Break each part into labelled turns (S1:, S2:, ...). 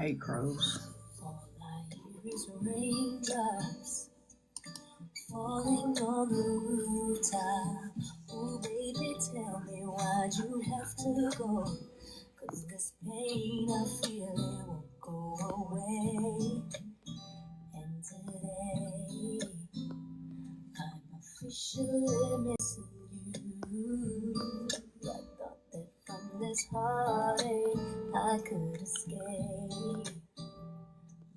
S1: hate crows.
S2: All I hear is raindrops falling on the rooftop. Oh, baby, tell me why'd you have to go? 'Cause this pain I feel it won't go away. And today I'm officially missing you. I thought that from this heartache I could escape,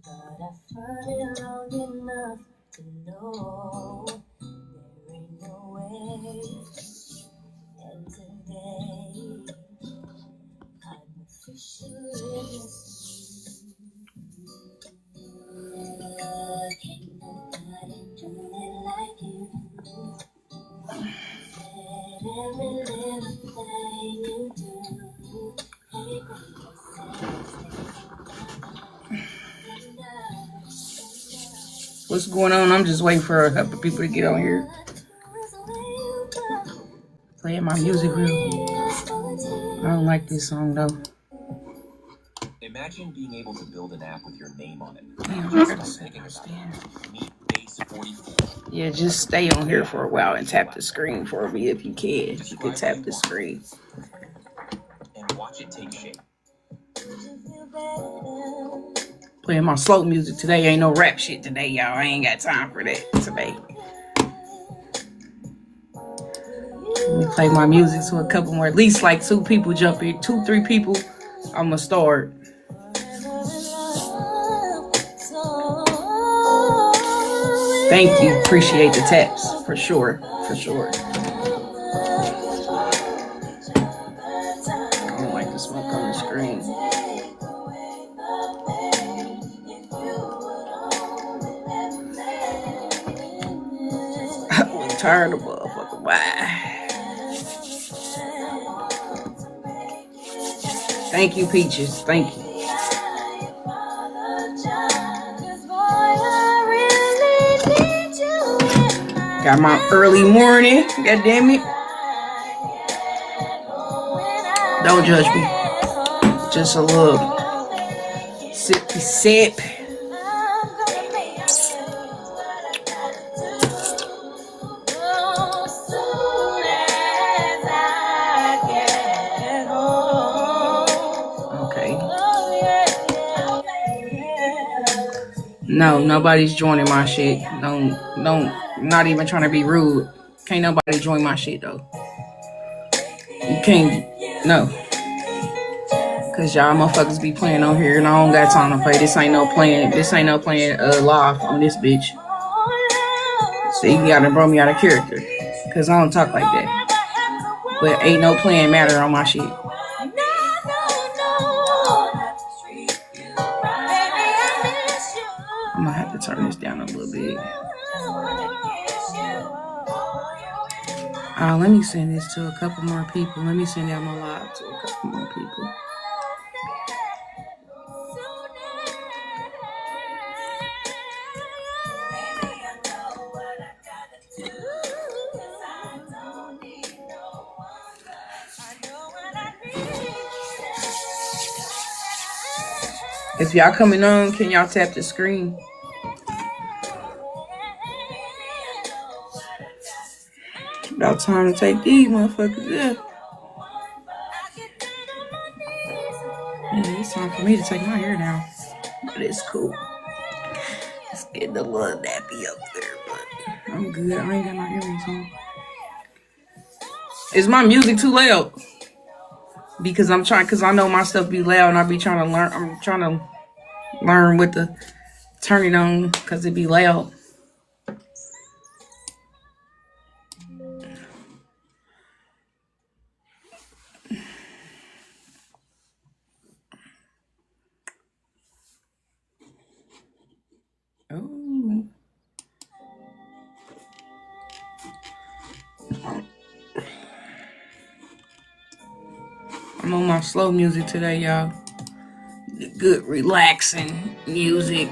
S2: but I fought it long enough to know there ain't no way. And today I'm officially missing you. Can't nobody do it like you. Said every little thing you do. Hey,
S1: What's going on? I'm just waiting for a couple of people to get on here. Playing my music real. I don't like this song though.
S3: Imagine being able to build an app with your name on it.
S1: Damn, I gotta set my stand. Yeah, just stay on here for a while and tap the screen for me if you can. You can tap the screen.
S3: And watch it take shape.
S1: Playing my slow music today. Ain't no rap shit today, y'all. I ain't got time for that today. Let me play my music so a couple more, at least like 2 people jump in, 2, 3 people. I'm gonna start. Thank you. Appreciate the taps for sure. For sure. I don't like the smoke on the screen. I'm tired of motherfucker. Why? Thank you, Peaches. Thank you. Got my early morning. God damn it. Don't judge me. Just a little sippy sip. No, nobody's joining my shit. Don't, not even trying to be rude. Can't nobody join my shit though. You can't, no. Cause y'all motherfuckers be playing on here and I don't got time to play. This ain't no playing live on this bitch. So you gotta bring me out of character. Cause I don't talk like that. But ain't no playing matter on my shit. I'm gonna have to turn this down a little bit. Let me send this to a couple more people. Let me send out my live to a couple more people. If y'all coming on, can y'all tap the screen? About time to take these motherfuckers, yeah. Yeah, it's time for me to take my hair down. But it's cool. It's getting a little nappy up there, but I'm good. I ain't got my earrings on. Is my music too loud? Because I know my stuff be loud and I be trying to learn. I'm trying to learn what to turn it on because it be loud. Oh. I'm on my slow music today, y'all. The good, relaxing music.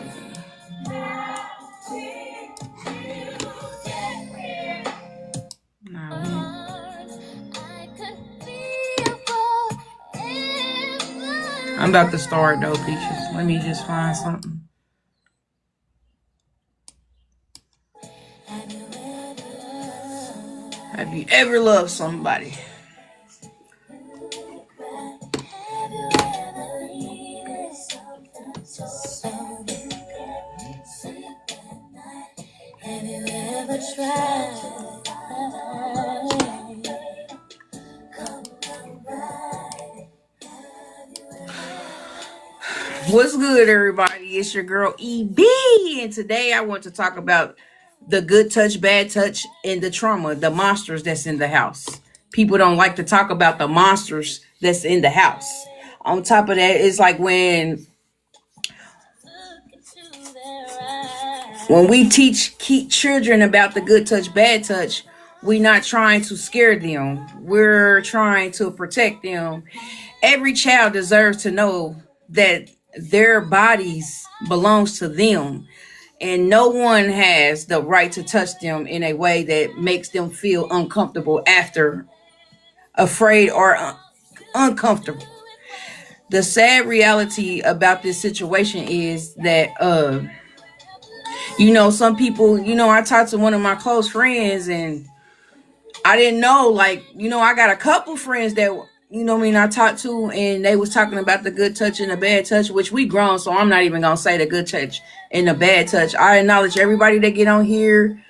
S1: I'm about to start though, Peaches. Let me just find something. Have you ever loved somebody?
S2: Have you ever tried?
S1: What's good, everybody? It's your girl EB, and today I want to talk about the good touch, bad touch, and the trauma, the monsters that's in the house. People don't like to talk about the monsters that's in the house. On top of that, it's like when we teach children about the good touch, bad touch, we're not trying to scare them. We're trying to protect them. Every child deserves to know that their bodies belongs to them, and no one has the right to touch them in a way that makes them feel uncomfortable after, afraid, or uncomfortable. The sad reality about this situation is that some people, I talked to one of my close friends, and I didn't know, I got a couple friends that, I talked to, and they was talking about the good touch and the bad touch, which we grown, so I'm not even going to say the good touch and the bad touch. I acknowledge everybody that get on here.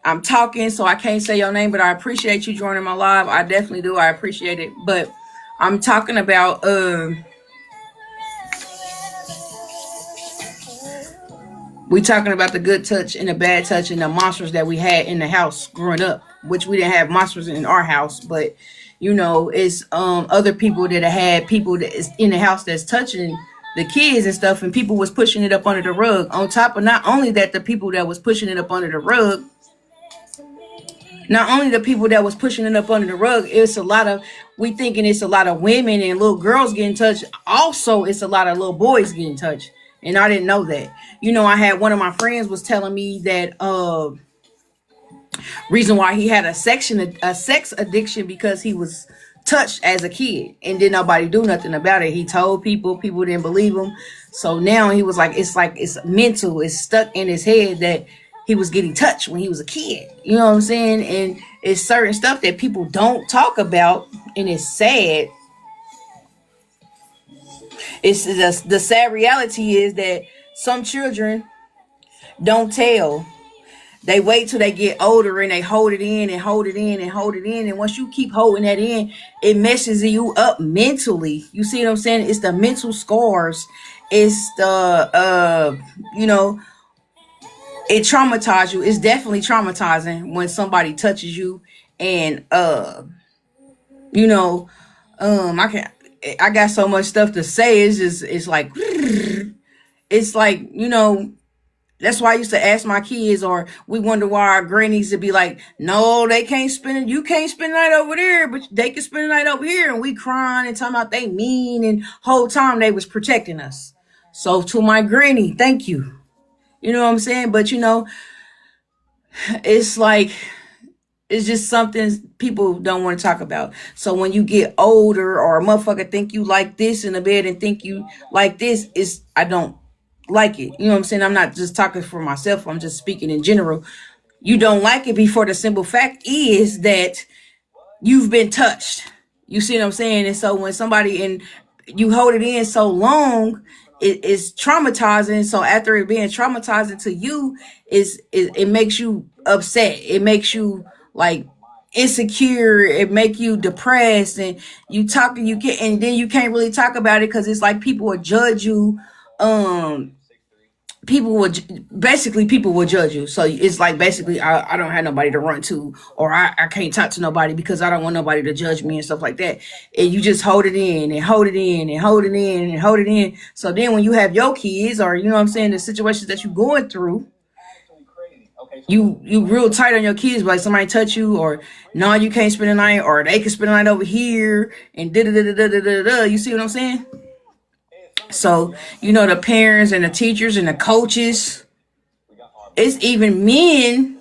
S1: I'm talking, so I can't say your name, but I appreciate you joining my live. I definitely do. I appreciate it. But I'm talking about, we talking about the good touch and the bad touch and the monsters that we had in the house growing up, which we didn't have monsters in our house, but it's other people that had people that is in the house that's touching the kids and stuff, and people was pushing it up under the rug. On top of not only that, the people that was pushing it up under the rug, it's a lot of, we thinking it's a lot of women and little girls getting touched. Also, it's a lot of little boys getting touched. And I didn't know that. I had one of my friends was telling me that reason why he had a sex addiction because he was touched as a kid and did nobody do nothing about it. He told people didn't believe him. So now he was like it's mental, it's stuck in his head that he was getting touched when he was a kid. You know what I'm saying? And it's certain stuff that people don't talk about, and it's sad. It's just, the sad reality is that some children don't tell. They wait till they get older and they hold it in and hold it in and hold it in. And once you keep holding that in, it messes you up mentally. You see what I'm saying? It's the mental scars. It's the, it traumatizes you. It's definitely traumatizing when somebody touches you. And, I got so much stuff to say. It's like, that's why I used to ask my kids, or we wonder why our grannies would be like, no, you can't spend the night over there, but they can spend the night over here. And we crying and talking about they mean, and whole time they was protecting us. So to my granny, thank you. You know what I'm saying? But it's like, it's just something people don't want to talk about. So when you get older, or a motherfucker think you like this in the bed and think you like this, I don't like it. You know what I'm saying? I'm not just talking for myself. I'm just speaking in general. You don't like it before the simple fact is that you've been touched. You see what I'm saying? And so when somebody, and you hold it in so long, it's traumatizing. So after it being traumatizing to you, it makes you upset. It makes you like insecure. It make you depressed, and and then you can't really talk about it because it's like people will judge you. People will judge you. So it's like basically I don't have nobody to run to, or I can't talk to nobody because I don't want nobody to judge me and stuff like that. And you just hold it in and hold it in and hold it in and hold it in. So then when you have your kids, or the situations that you're going through, you real tight on your kids, like somebody touch you, or no, you can't spend the night, or they can spend the night over here, and da. You see what I'm saying? So, the parents and the teachers and the coaches, it's even men.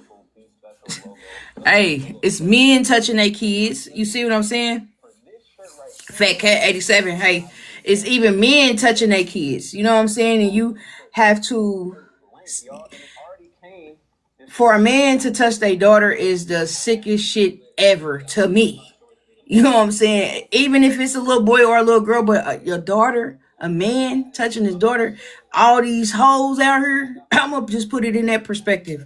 S1: Hey, it's men touching their kids. You see what I'm saying? Fat Cat 87. Hey, It's even men touching their kids. You know what I'm saying? And you have to, for a man to touch their daughter is the sickest shit ever to me. You know what I'm saying? Even if it's a little boy or a little girl, but your daughter, a man touching his daughter, all these hoes out here, I'm gonna just put it in that perspective.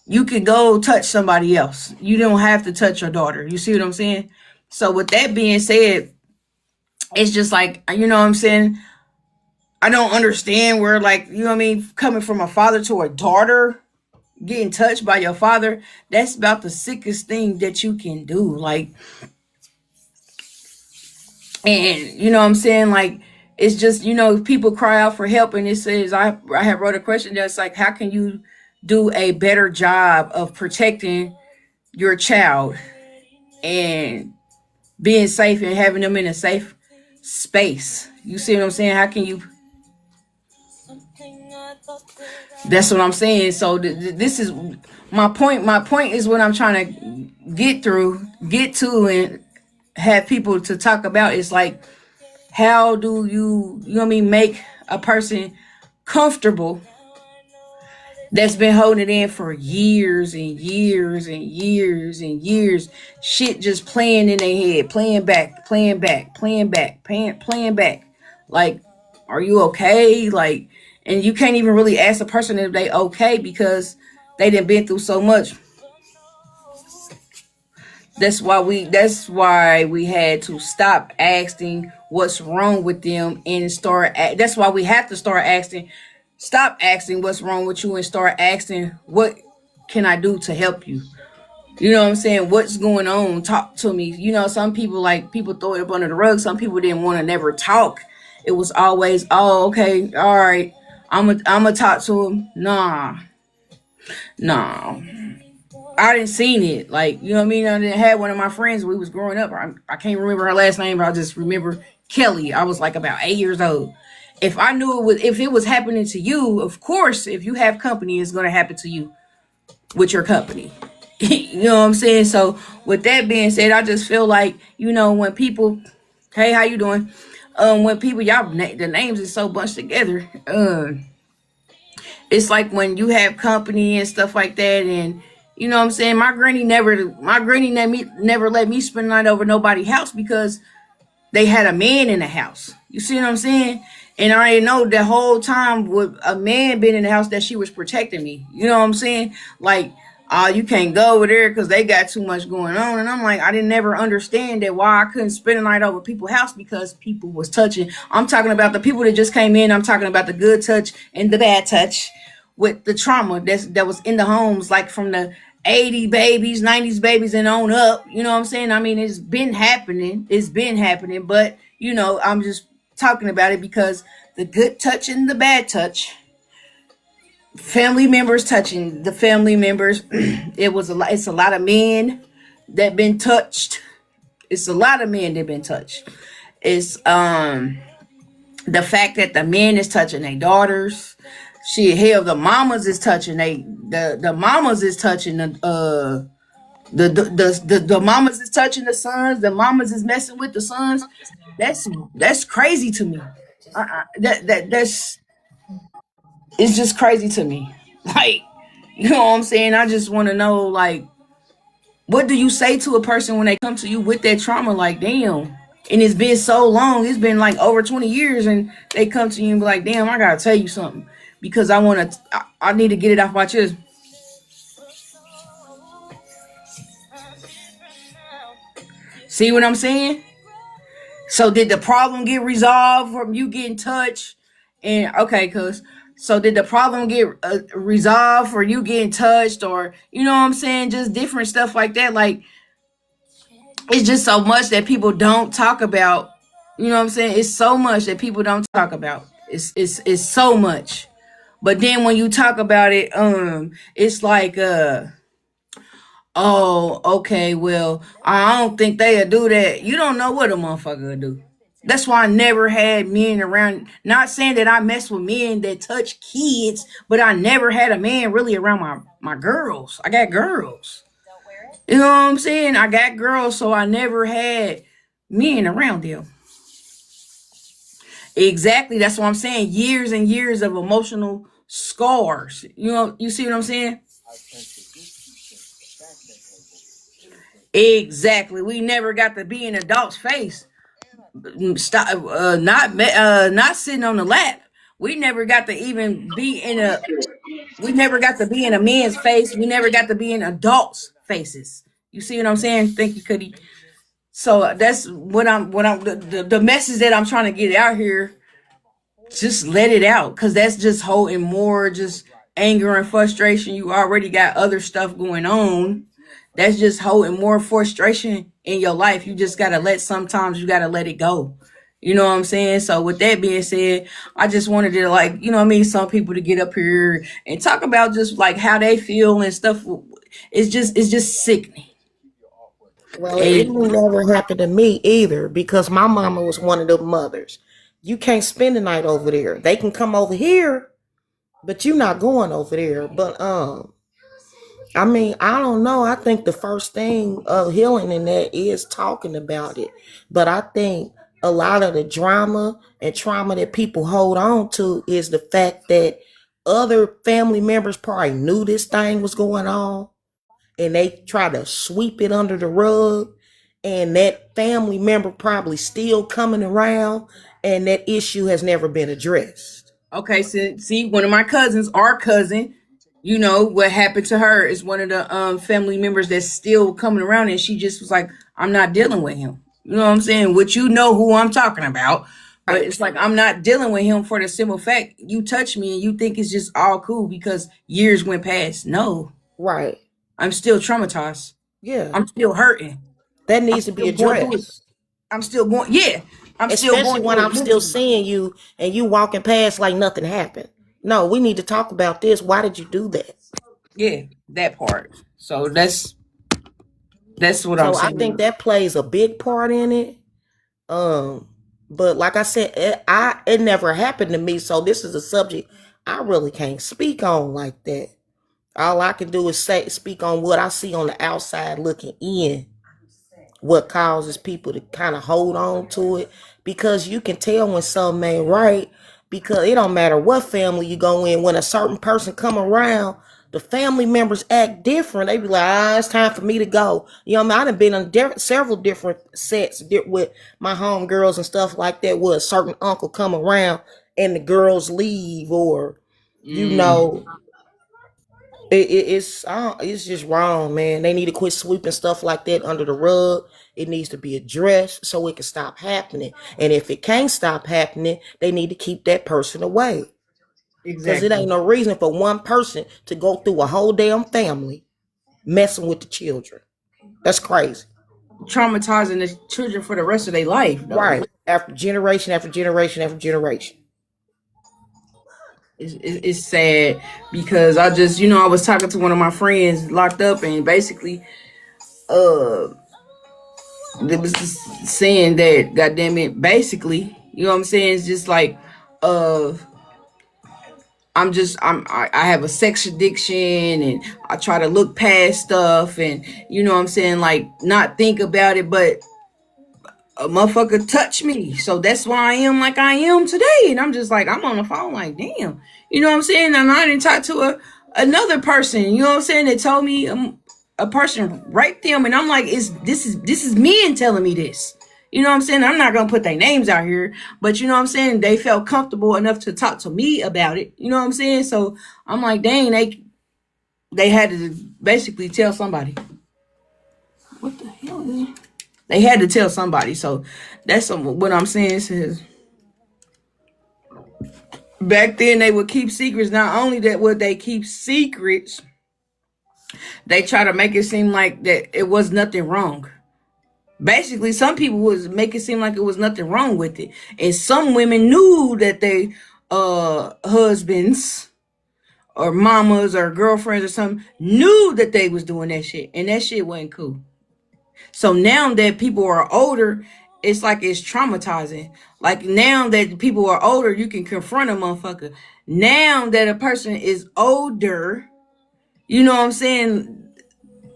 S1: You could go touch somebody else. You don't have to touch your daughter. You see what I'm saying? So with that being said, it's just like, you know what I'm saying? I don't understand where, like, you know what I mean, coming from a father to a daughter, getting touched by your father, that's about the sickest thing that you can do. Like, and you know what I'm saying? Like, it's just, you know, people cry out for help, and it says, I have wrote a question that's like, how can you do a better job of protecting your child and being safe and having them in a safe space? You see what I'm saying? How can you? That's what I'm saying. So this is my point. My point is what I'm trying to get to, and have people to talk about. It's like, how do you know what I mean, make a person comfortable that's been holding it in for years and years and years and years, shit just playing in their head, playing back, playing back, playing back, playing back. Like, are you okay? Like, and you can't even really ask a person if they okay because they done been through so much. That's why we had to stop asking what's wrong with them and start. That's why we have to start asking. Stop asking what's wrong with you and start asking, what can I do to help you? You know what I'm saying? What's going on? Talk to me. You know, some people, like, people throw it up under the rug. Some people didn't want to never talk. It was always, oh, okay, all right, I'm gonna talk to him. Nah. I didn't seen it. Like, you know what I mean? I didn't have one of my friends when we was growing up. I can't remember her last name, but I just remember Kelly. I was like about 8 years old. If I knew if it was happening to you, of course, if you have company, it's going to happen to you with your company. You know what I'm saying? So with that being said, I just feel like, you know, when people, hey, how you doing? When people, the names is so bunched together. It's like when you have company and stuff like that, and you know what I'm saying? My granny never let me spend the night over nobody's house because they had a man in the house. You see what I'm saying? And I already know the whole time with a man being in the house that she was protecting me. You know what I'm saying? Like, you can't go over there because they got too much going on. And I'm like, I didn't never understand that why I couldn't spend the night over people's house because people was touching. I'm talking about the people that just came in. I'm talking about the good touch and the bad touch with the trauma that was in the homes, like from the 80 babies, 90s babies and on up. You know what I'm saying? I mean, it's been happening. But, you know, I'm just talking about it because the good touch and the bad touch, family members touching the family members, it's a lot of men that been touched. It's a lot of men that been touched. It's the fact that the men is touching their daughters. Shit, hell, the mamas is touching the mamas is touching the mamas is touching the sons. The mamas is messing with the sons. That's crazy to me. That's it's just crazy to me. Like, you know what I'm saying? I just want to know, like, what do you say to a person when they come to you with that trauma? Like, damn. And it's been so long. It's been like over 20 years, and they come to you and be like, damn, I gotta tell you something because I need to get it off my chest. See what I'm saying? So did the problem get resolved from you getting touched? And okay, so did the problem get resolved for you getting touched, or you know what I'm saying? Just different stuff like that. Like, it's just so much that people don't talk about. You know what I'm saying? It's so much that people don't talk about. It's so much. But then when you talk about it, it's like oh, okay, well, I don't think they'll do that. You don't know what a motherfucker will do. That's why I never had men around. Not saying that I mess with men that touch kids, but I never had a man really around my girls. I got girls. You know what I'm saying? I got girls, so I never had men around them. Exactly. That's what I'm saying. Years and years of emotional scars. You know, you see what I'm saying? Exactly. We never got to be in an adult's face. Stop. Not sitting on the lap. We never got to even be in a. We never got to be in a man's face. We never got to be in adults' faces. You see what I'm saying? Thank you, Cuddy. So that's what I'm the message that I'm trying to get out here. Just let it out, because that's just holding more just anger and frustration. You already got other stuff going on. That's just holding more frustration in your life. You just gotta sometimes you gotta let it go. You know what I'm saying? So with that being said, I just wanted to, like, you know what I mean, some people to get up here and talk about just like how they feel and stuff. It's just sickening.
S4: Well, it
S1: And
S4: never happened to me either because my mama was one of the mothers. You can't spend the night over there. They can come over here, but you're not going over there. But I mean, I don't know. I think the first thing of healing in that is talking about it. But I think a lot of the drama and trauma that people hold on to is the fact that other family members probably knew this thing was going on and they try to sweep it under the rug, and that family member probably still coming around, and that issue has never been addressed.
S1: okay, so see, one of my cousins, our cousin, you know what happened to her is one of the family members that's still coming around, and she just was like, I'm not dealing with him. You know what I'm saying? Which, you know who I'm talking about. But
S4: Right,
S1: it's like, I'm not dealing with him for the simple fact you touch me and you think it's just all cool because years went past. No,
S4: right,
S1: I'm still traumatized.
S4: yeah,
S1: I'm still hurting.
S4: that
S1: I'm
S4: needs to be
S1: still going through it.
S4: addressed.
S1: I'm still going, yeah, I'm still
S4: Especially
S1: going
S4: when
S1: through it
S4: I'm still
S1: mentally.
S4: seeing you and you walking past like nothing happened. No, we need to talk about this. Why did you do that?
S1: Yeah, that part. So that's what I'm
S4: So I think
S1: saying.
S4: that plays a big part in it. Um, but like I said, it never happened to me. So this is a subject I really can't speak on like that. All I can do is speak on what I see on the outside looking in, what causes people to kind of hold on to it, because you can tell when something ain't right, because it don't matter what family you go in, when a certain person come around, the family members act different. They be like, it's time for me to go. You know what I mean? I done been on several different sets with my home girls and stuff like that, where a certain uncle come around and the girls leave, or you
S1: Mm,
S4: know, it's just wrong, man. They need to quit sweeping stuff like that under the rug. It needs to be addressed so it can stop happening. And if it can't stop happening, they need to keep that person away. Cause it
S1: exactly.
S4: ain't no reason for one person to go through a whole damn family messing with the children. That's crazy.
S1: Traumatizing the children for the rest of their life, though.
S4: Right. After generation after generation after generation.
S1: It's sad because I just, I was talking to one of my friends locked up, and basically, uh, they was just saying that, goddamn it, basically, you know what I'm saying? It's just like, uh, I have a sex addiction, and I try to look past stuff, and you know what I'm saying, like, not think about it, but a motherfucker touch me. So that's why I am like I am today. And I'm just like, I'm on the phone like, damn. You know what I'm saying? And I didn't talk to another person, you know what I'm saying, that told me a person right them. And I'm like, this is men telling me this. You know what I'm saying? I'm not gonna put their names out here, but you know what I'm saying? They felt comfortable enough to talk to me about it. You know what I'm saying? So I'm like, dang, they had to basically tell somebody. What the hell is it? They had to tell somebody. So that's what I'm saying is, back then they would keep secrets. Not only that would they keep secrets, they try to make it seem like that it was nothing wrong. Basically, some people would make it seem like it was nothing wrong with it. And some women knew that they husbands or mamas or girlfriends or something knew that they was doing that shit. And that shit wasn't cool. So now that people are older, it's like it's traumatizing. Like now that people are older, you can confront a motherfucker. Now that a person is older, you know what I'm saying?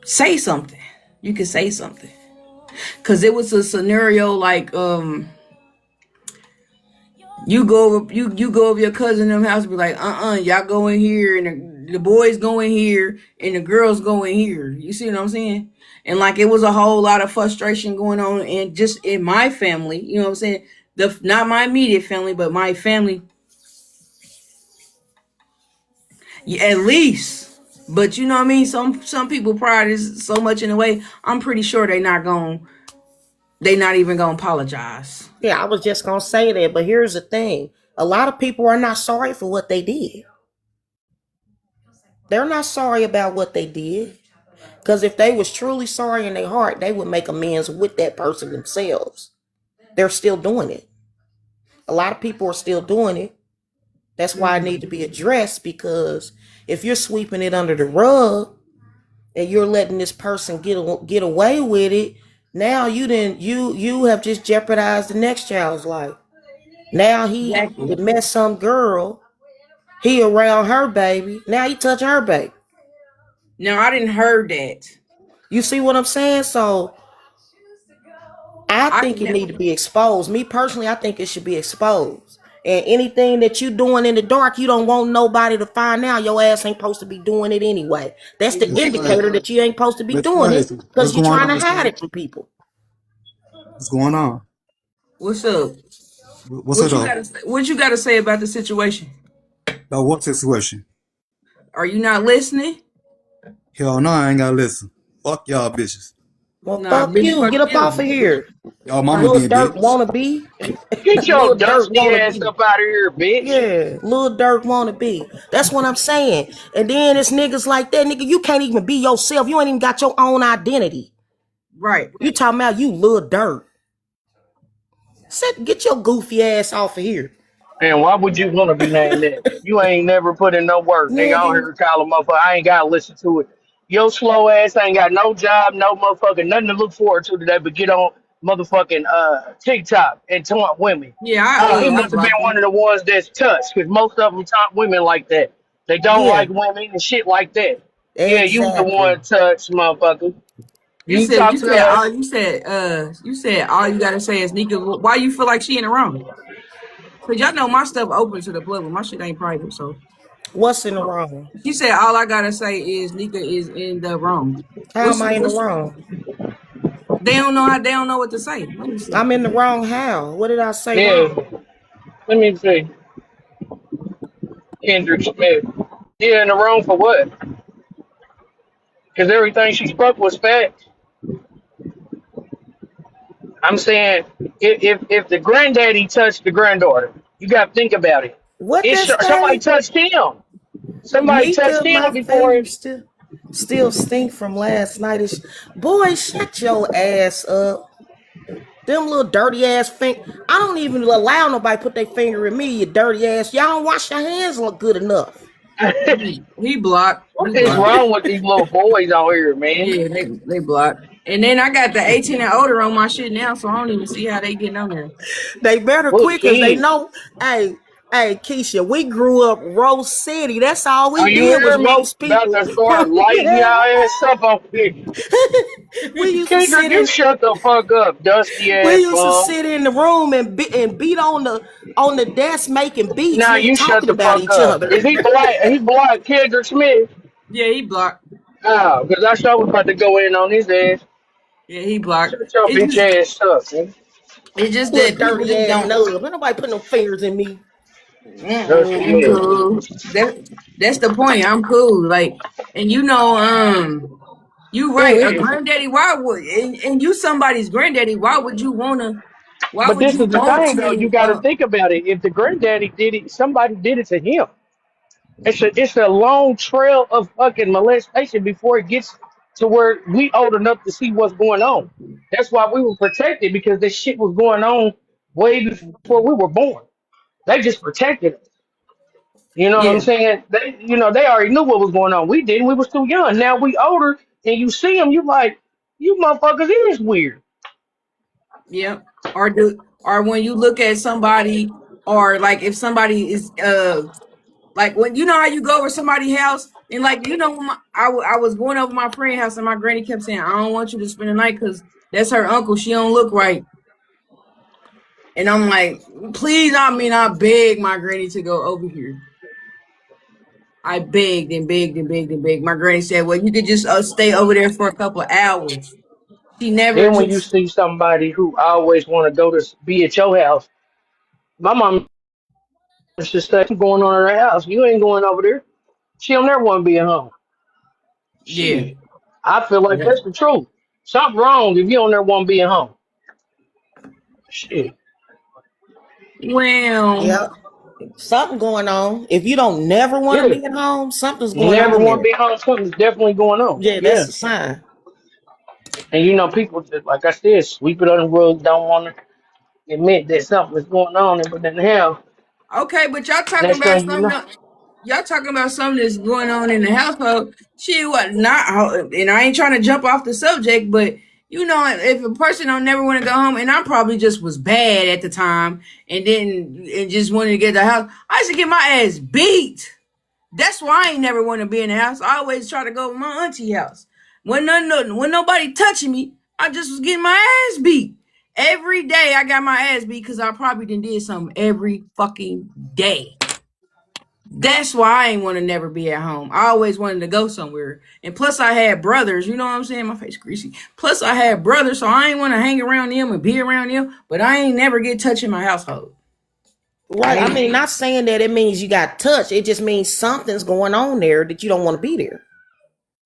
S1: Say something. You can say something. Cause it was a scenario like You go over you go over your cousin them house and be like, y'all go in here and the boys go in here and the girls go in here. You see what I'm saying? And like it was a whole lot of frustration going on and just in my family, you know what I'm saying? The not my immediate family, but my family at least. But you know what I mean? Some people pride is so much in a way. I'm pretty sure they not even gonna apologize.
S4: Yeah, I was just gonna say that, but here's the thing: a lot of people are not sorry for what they did. They're not sorry about what they did. Because if they was truly sorry in their heart, they would make amends with that person themselves. They're still doing it. A lot of people are still doing it. That's why it need to be addressed, because if you're sweeping it under the rug and you're letting this person get away with it, now you have just jeopardized the next child's life. Now he
S1: Exactly.
S4: met some girl, he around her baby. Now he touching her baby.
S1: Now I didn't heard that.
S4: You see what I'm saying? So I
S1: I
S4: think it
S1: ne-
S4: need to be exposed. Me personally, I think it should be exposed. And anything that you doing in the dark, you don't want nobody to find out. Your ass ain't supposed to be doing it anyway. That's the
S5: Miss
S1: exactly.
S4: indicator
S5: Tracy,
S4: that you ain't supposed to be
S5: Miss
S4: doing it
S5: Tracy, what's
S4: because you're
S5: going
S4: trying
S5: on,
S4: to
S5: Miss
S4: hide
S5: Tracy?
S4: it from people.
S5: What's going on?
S1: What's up?
S5: What's it up?
S1: What you gotta say about the situation?
S5: About what situation?
S1: Are you not listening?
S5: Hell no, I ain't gotta listen. Fuck y'all bitches.
S4: Well,
S1: Nah,
S4: fuck
S1: bitch,
S4: you.
S1: fuck
S4: Get up off of
S1: you.
S4: here.
S5: Y'all mama
S4: Little
S5: being
S4: dirt
S5: bitch.
S4: wannabe.
S6: Get your
S4: Little dirt
S6: dusty ass
S4: wannabe.
S6: up out of here, bitch.
S4: Yeah, little dirt wannabe. That's what I'm saying. And then it's niggas like that, nigga. You can't even be yourself. You ain't even got your own identity.
S1: Right.
S4: You talking about you little dirt. Get your goofy ass off of here,
S6: And why would you want to be named that? You ain't never put in no work, nigga. I don't
S4: nigga.
S6: hear call a motherfucker. I ain't gotta listen to it. Your slow ass ain't got no job, no motherfucking nothing to look forward to today, but get on motherfucking TikTok and taunt women.
S1: Yeah,
S6: Oh, he
S1: I
S6: must have been
S1: blocked
S6: one
S1: you.
S6: of the ones that's touched, because most of them taunt women like that. They don't
S4: Yeah,
S6: like women and shit like that. Yeah, you the
S4: exactly.
S6: one touched, motherfucker.
S1: You
S6: You
S1: said
S6: talk to us.
S1: you said all you gotta say is Nika. Why you feel like she in the wrong? Cause y'all know my stuff open to the public. My shit ain't private. So
S4: What's in the wrong?
S1: she said all I gotta say is Nika is in the wrong.
S4: How am I in the wrong?
S1: They don't know what to say. Let me see.
S4: I'm in the wrong how? What did I say
S6: Yeah,
S4: wrong?
S6: let me see. Kendrick Smith. Yeah, in the wrong for what? Because everything she spoke was fact. I'm saying if the granddaddy touched the granddaughter, you got to think about it.
S4: What
S6: It's
S4: that
S6: somebody
S4: say?
S6: touched him. Somebody touched
S4: Nika,
S6: him
S4: my
S6: before.
S4: fingers still stink from last night. Boy, shut your ass up. Them little dirty ass I don't even allow nobody put their finger in me, you dirty ass. Y'all don't wash your hands look good enough.
S1: He blocked. He
S6: What is
S1: blocked.
S6: wrong with these little boys out here, man?
S1: Yeah, they blocked. And then I got the 18 and older on my shit now, so I don't even see how they getting on there.
S4: They better
S6: What
S4: quit because they
S6: kids?
S4: know, hey, Keisha, we grew up roast city. That's all
S6: Are
S4: we
S6: you
S4: did was
S6: hear me?
S4: roast
S6: About
S4: people.
S6: to start lighting y'all ass up on here.
S4: we used to
S6: Kendrick,
S4: sit
S6: you
S4: in
S6: shut the fuck up, dusty
S4: we
S6: ass
S4: used to
S6: bum.
S4: sit in the room and beat on the desk making beats,
S6: Now
S4: nigga
S6: you shut
S4: talking
S6: the
S4: about
S6: fuck
S4: each
S6: up.
S4: other.
S6: Is he black? He black Kendrick Smith?
S1: Yeah, he blocked.
S6: Oh, because I sure was about to go in on his ass.
S1: Yeah, he blocked.
S6: Shut your bitch ass up, man.
S1: It's just
S4: Little
S1: that people
S4: dirty
S1: just
S4: ass
S1: don't.
S4: nub. Ain't nobody putting no fingers in me.
S1: I'm
S6: Dusty ass.
S1: cool. That's the point. I'm cool. Like, and you
S6: Who
S1: right. A
S6: is?
S1: granddaddy. Why would and you somebody's granddaddy? Why would you wanna? Why
S6: But
S1: would
S6: this
S1: you
S6: is the
S1: want
S6: thing, though. You
S1: to?
S6: got to think about it. If the granddaddy did it, somebody did it to him. It's a long trail of fucking molestation before it gets to where we old enough to see what's going on. That's why we were protected, because this shit was going on way before we were born. They just protected us. You know what I'm
S1: Yeah,
S6: saying? They already knew what was going on. We didn't. We was too young. Now we older, and you see them, you like, you motherfuckers is weird.
S1: yeah. Or when you look at somebody, or like if somebody is like when you know how you go over somebody's house and like when I was going over my friend's house and my granny kept saying I don't want you to spend the night because that's her uncle. She don't look right. And I'm like, please, I begged my granny to go over here. I begged and begged and begged and begged. My granny said, well, you could just stay over there for a couple of hours. She never
S6: Then when you
S1: just,
S6: see somebody who always want to go to be at your house, my mom used to say, "I'm going on at her house. You ain't going over there." She don't never want to be at home.
S1: yeah.
S6: Shit, I feel like
S1: Yeah.
S6: that's the truth. Something wrong if you don't never want to be at home. Shit,
S1: Well,
S4: Yeah, something going on. If you don't never want to
S6: yeah,
S4: be at home, something's going
S6: never
S4: on
S6: want to
S4: there.
S6: be at home. Something's definitely going on.
S4: Yeah,
S6: Yeah,
S4: that's a sign.
S6: and you know people that, like I said, sweep it under the rug, don't want to admit that something is going on, but then hell,
S1: okay, but y'all talking
S6: next
S1: about
S6: thing you
S1: something.
S6: know,
S1: Y'all talking about something that's going on in the household. Shit, what not? And I ain't trying to jump off the subject, but you know, if a person don't never want to go home, and I probably just was bad at the time, and just wanted to get the house, I used to get my ass beat. That's why I ain't never want to be in the house. I always try to go to my auntie house. When nobody touching me, I just was getting my ass beat. Every day I got my ass beat because I probably did something every fucking day. That's why I ain't want to never be at home. I always wanted to go somewhere. And plus I had brothers, you know what I'm saying? My face greasy. Plus I had brothers, so I ain't want to hang around them and be around them, but I ain't never get touched in my household. I
S4: Right. I
S1: ain't.
S4: mean, not saying that it means you got touched. It just means something's going on there that you don't want to be there.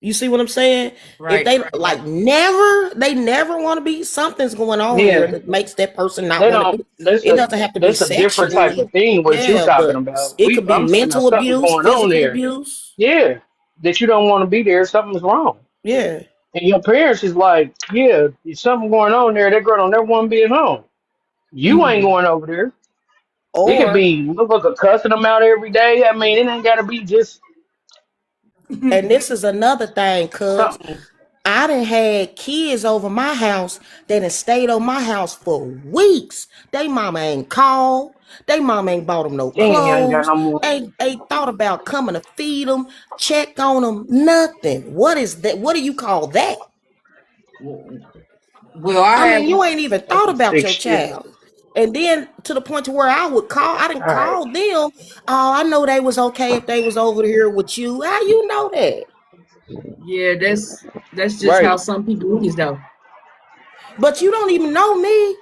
S4: You see what I'm saying? If
S1: Right.
S4: they like they never want to be, something's going on there
S6: yeah,
S4: that makes that person not
S6: they
S4: want to
S6: don't.
S4: be. It doesn't have to be
S6: That's a different type of
S4: sexually.
S6: thing. What you
S4: Yeah,
S6: talking
S4: but
S6: about?
S4: it could be
S6: I'm saying
S4: mental
S6: something's
S4: abuse,
S6: going on
S4: physical
S6: there.
S4: abuse.
S6: Yeah, that you don't want to be there. Something's wrong.
S4: Yeah.
S6: And your parents is like, yeah, there's something going on there. That girl don't never want to be at home. You ain't
S1: Yeah.
S6: going over there. It could
S4: Or
S6: be motherfucker cussing them out every day. I mean, it ain't got to be just
S4: and this is another thing, cuz
S6: something.
S4: I done had kids over my house that done stayed on my house for weeks. They mama ain't called. They mama ain't bought them no
S6: Damn, you ain't got
S4: clothes.
S6: no more.
S4: Ain't thought about coming to feed them, check on them, nothing. What is that? What do you call that?
S1: Well, I
S4: I mean,
S1: have.
S4: you ain't even
S6: That's
S4: thought
S6: some
S4: about
S6: sick
S4: your
S6: shit.
S4: child. And then to the point to where I would call, I didn't
S6: All right.
S4: call them. Oh, I know they was okay if they was over here with you. How you know that?
S1: Yeah, that's just how
S6: Right.
S1: some people is though.
S4: But you don't even know me.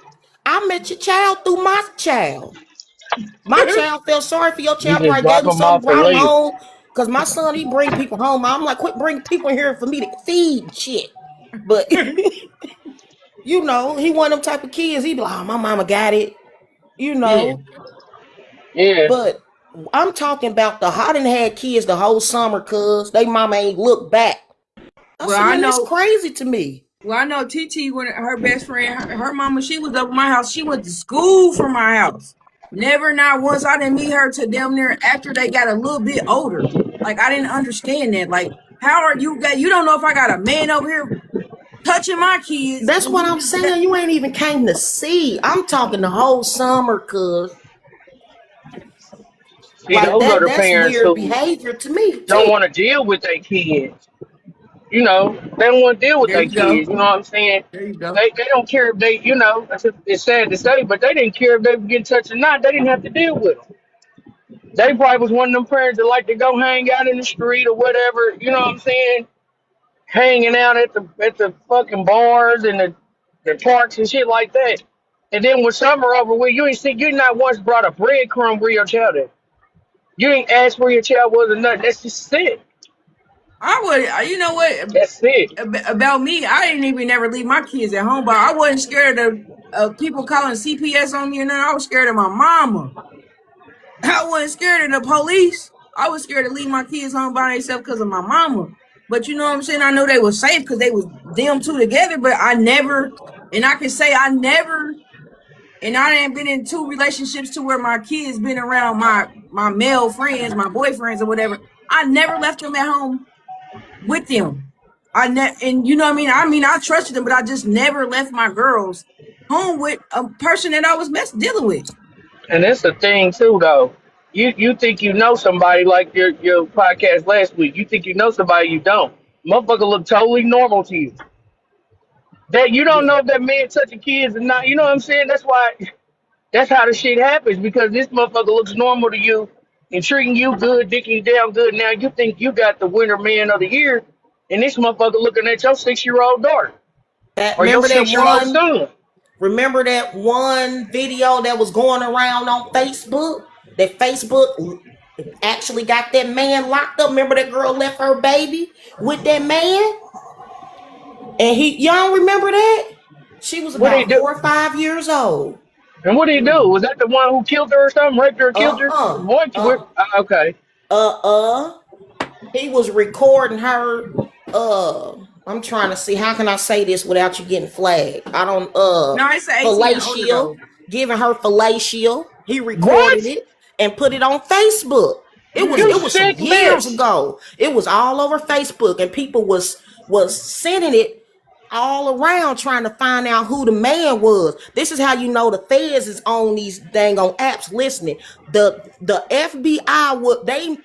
S4: I met your child through my child. My child felt sorry for your
S6: You
S4: child,
S6: just
S4: probably
S6: drop
S4: gave him
S6: them
S4: something,
S6: off and
S4: brought him
S6: leave.
S4: home. Cause my son, he bring people home. I'm like, quit bringing people in here for me to feed shit. But you know, he one of them type of kids. He be like, oh, my mama got it. You
S1: Yeah.
S4: know.
S6: Yeah.
S4: But I'm talking about I done had kids the whole summer, cause they mama ain't look back. I
S1: Well,
S4: said,
S1: I
S4: man, that's
S1: know.
S4: crazy to me.
S1: Well, I know TT when her best friend, her mama, she was over my house. She went to school from my house. Never, not once. I didn't meet her till damn near after they got a little bit older. Like I didn't understand that. Like, how are you? You don't know if I got a man over here touching my kids,
S4: That's
S1: and
S4: what
S1: you
S4: I'm
S1: just
S4: saying. You ain't even came to see. I'm talking the whole summer, cause
S6: See,
S4: like
S6: those are the
S4: that's
S6: parents
S4: weird
S6: who
S4: behavior to me
S6: don't
S4: too.
S6: want to deal with their kids. You know, they don't want to deal with
S1: there
S6: their
S1: you go,
S6: kids. You know what I'm saying?
S1: there you go.
S6: They don't care if they, it's sad to say, but they didn't care if they would get touched or not. They didn't have to deal with them. They probably was one of them parents that like to go hang out in the street or whatever. You know what I'm saying? Hanging out at the fucking bars and the parks and shit like that. And then when summer over with, you not once brought a breadcrumb where your child is. You ain't asked where your child was or nothing. That's just sick.
S1: I would, you know what
S6: That's sick.
S1: about me? I didn't even never leave my kids at home, but I wasn't scared of people calling CPS on me or nothing. I was scared of my mama. I wasn't scared of the police. I was scared to leave my kids home by themselves because of my mama. But you know what I'm saying? I know they were safe because they was them two together. But I never, and I can say I never, and I ain't been in two relationships to where my kids been around my male friends, my boyfriends or whatever. I never left them at home with them. And you know what I mean? I mean, I trusted them, but I just never left my girls home with a person that I was dealing with.
S6: And that's the thing too, though. You think you know somebody like your podcast last week. You think you know somebody you don't. Motherfucker look totally normal to you. That you don't
S1: Yeah.
S6: know if that man touching kids or not. You know what I'm saying? That's why. That's how the shit happens because this motherfucker looks normal to you and treating you good, dicking you down good. Now you think you got the winner man of the year, and this motherfucker looking at your 6-year-old daughter
S4: That
S6: or your
S4: remember that
S6: 6-year-old
S4: one?
S6: son.
S4: Remember that one video that was going around on Facebook? That Facebook actually got that man locked up. Remember that girl left her baby with that man? And y'all remember that? She was
S6: What did he
S4: about
S6: do?
S4: 4 or 5 years old.
S6: And what did he do? Was that the one who killed her or something? Raped her, killed her?
S4: Uh-uh.
S6: What? Okay.
S4: Uh-uh. He was recording her. I'm trying to see how can I say this without you getting flagged. I don't
S1: No, it's an 18 and older
S4: fellatio,
S1: though.
S4: giving her fellatio. He recorded
S6: What?
S4: it and put it on Facebook. It was
S6: You
S4: some
S6: sick
S4: years
S6: bitch.
S4: ago. It was all over Facebook and people was sending it all around trying to find out who the man was. This is how you know the feds is on these dang on apps listening. The FBI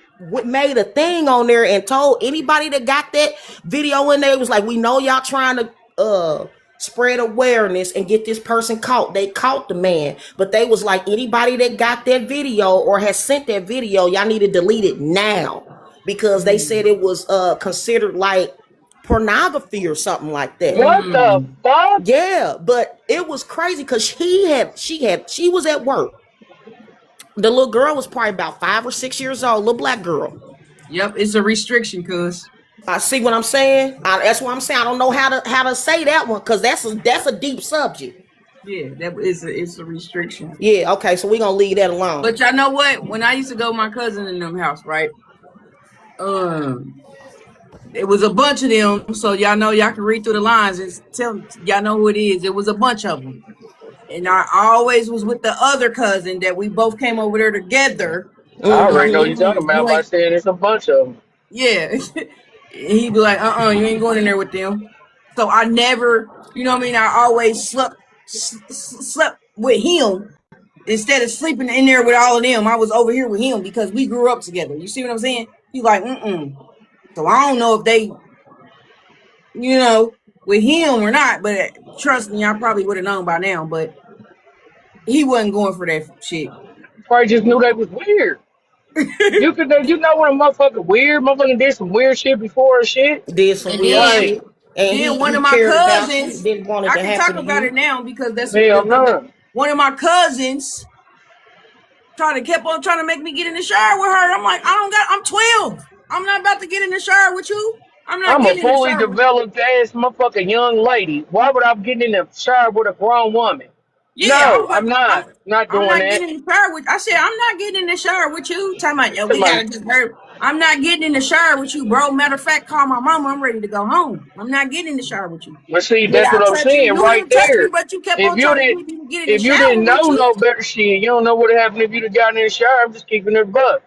S4: made a thing on there and told anybody that got that video in there, it was like, we know y'all trying to spread awareness and get this person caught. They caught the man, but they was like, anybody that got that video or has sent that video, y'all need to delete it now because they said it was considered like pornography or something like that.
S6: What the fuck?
S4: Yeah, but it was crazy because she was at work. The little girl was probably about 5 or 6 years old, little black girl.
S1: Yep, it's a restriction, cuz.
S4: I see what I'm saying. That's what I'm saying. I don't know how to say that one because that's a deep subject.
S1: Yeah, it's a restriction.
S4: Yeah, okay, so we're gonna leave that alone.
S1: But y'all know what? When I used to go to my cousin in them house, right? It was a bunch of them, so y'all know y'all can read through the lines and tell y'all know who it is. It was a bunch of them. And I always was with the other cousin that we both came over there together.
S6: I already know what you're talking about by saying it's a bunch of them.
S1: Yeah. He'd be like, you ain't going in there with them. So I never, you know what I mean? I always slept with him instead of sleeping in there with all of them. I was over here with him because we grew up together. You see what I'm saying? He's like, So I don't know if they, with him or not, but trust me, I probably would have known by now, but he wasn't going for that shit.
S6: Probably just knew they was weird. You know when a motherfucker weird, motherfucker did some weird shit before and shit.
S4: Did some
S1: And
S4: weird
S1: then-
S4: shit. And
S1: Then one
S4: he
S1: of my
S4: cared about
S1: cousins,
S4: it, didn't want it
S1: I
S4: to
S1: can
S4: happen
S1: talk
S4: to
S1: about
S4: you.
S1: it now because that's
S6: Hell no.
S1: one of my cousins kept on trying to make me get in the shower with her. I'm like, I'm 12. I'm not about to get in the shower with you. I'm
S6: I'm a
S1: getting in the
S6: fully
S1: shower.
S6: developed ass motherfucking young lady. Why would I get in the shower with a grown woman?
S1: Yeah,
S6: No, I'm not. Not
S1: I'm
S6: doing
S1: not
S6: that.
S1: getting in the shower with. I said I'm not getting in the shower with you. Talking about, we gotta just hurt. I'm not getting in the shower with you, bro. Matter of fact, call my mama. I'm ready to go home. I'm not getting in the shower with you.
S6: But see, that's what I'm
S1: touched you.
S6: saying
S1: You
S6: right
S1: didn't touch
S6: there.
S1: me, but you kept
S6: If
S1: on
S6: you
S1: trying to
S6: didn't,
S1: get me to get in
S6: if
S1: the
S6: you
S1: shower
S6: didn't
S1: with
S6: know
S1: you.
S6: no better shit, you don't know what happened if you'd have gotten in the shower. I'm just keeping it buck.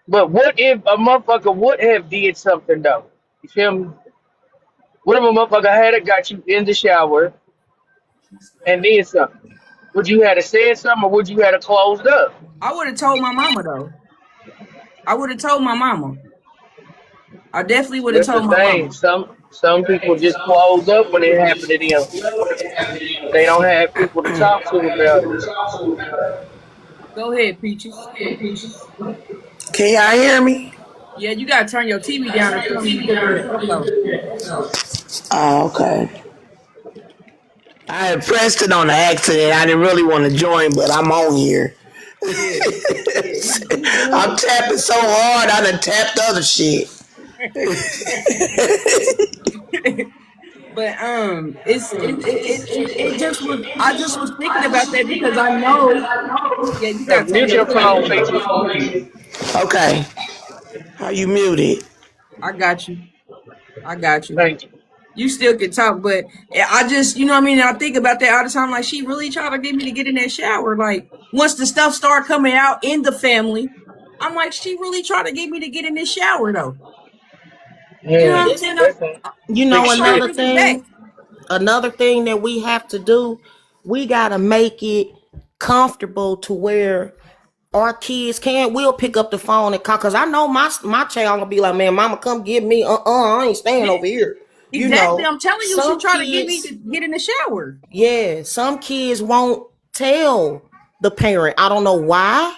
S6: But what if a motherfucker would have did something though? You feel me? What if a motherfucker had got you in the shower and did something? Would you have said something or would you have closed up?
S1: I would have told my mama though. I would have told my mama. I definitely would have
S6: That's
S1: told
S6: the
S1: my
S6: thing.
S1: mama.
S6: Some people just close up when it happened to them. They don't have people to talk to about it.
S1: Go ahead, Peaches.
S7: Can y'all hear me?
S1: Yeah, you gotta turn your TV down or something.
S7: Oh, okay. I had pressed it on the accident. I didn't really want to join, but I'm on here. I'm tapping so hard, I done tapped other shit.
S1: But it just was. I just was thinking about that because I know. Yeah, you gotta turn
S6: Mute your phone,
S1: TV.
S6: Peaches.
S7: Okay. How you muted?
S1: I got you.
S6: Thank you.
S1: You still can talk, but I just, you know what I mean? I think about that all the time. Like, she really tried to get me to get in that shower. Like, once the stuff started coming out in the family, I'm like, she really tried to get me to get in this shower, though.
S6: Yeah.
S1: You know what I'm saying?
S4: You know,
S6: Big
S4: another thing that we have to do, we gotta make it comfortable to where our kids will pick up the phone and call. Cause I know my child gonna be like, man, mama, come get me. I ain't staying over here.
S1: Exactly. I'm telling you, she tried to get me
S4: kids,
S1: to get in the shower.
S4: Yeah, some kids won't tell the parent. I don't know why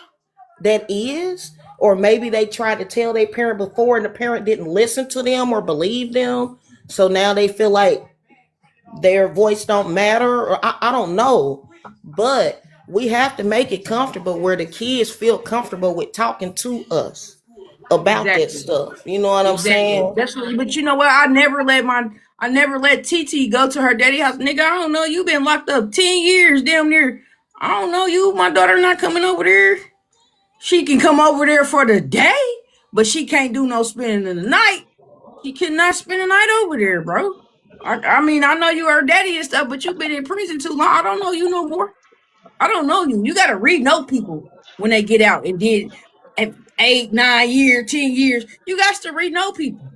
S4: that is. Or maybe they tried to tell their parent before and the parent didn't listen to them or believe them. So now they feel like their voice don't matter. Or I don't know. But we have to make it comfortable where the kids feel comfortable with talking to us about that
S1: Exactly.
S4: stuff. You know what I'm
S1: Exactly.
S4: saying?
S1: That's what, but you know what? I never let TT go to her daddy house. Nigga, I don't know. You been locked up 10 years damn near. I don't know you. My daughter not coming over there. She can come over there for the day, but she can't do no spending the night. She cannot spend the night over there, bro. I mean, I know you her daddy and stuff, but you've been in prison too long. I don't know you no more. I don't know you. You got to re-know people when they get out and did at 8, 9 years, 10 years. You got to re-know people.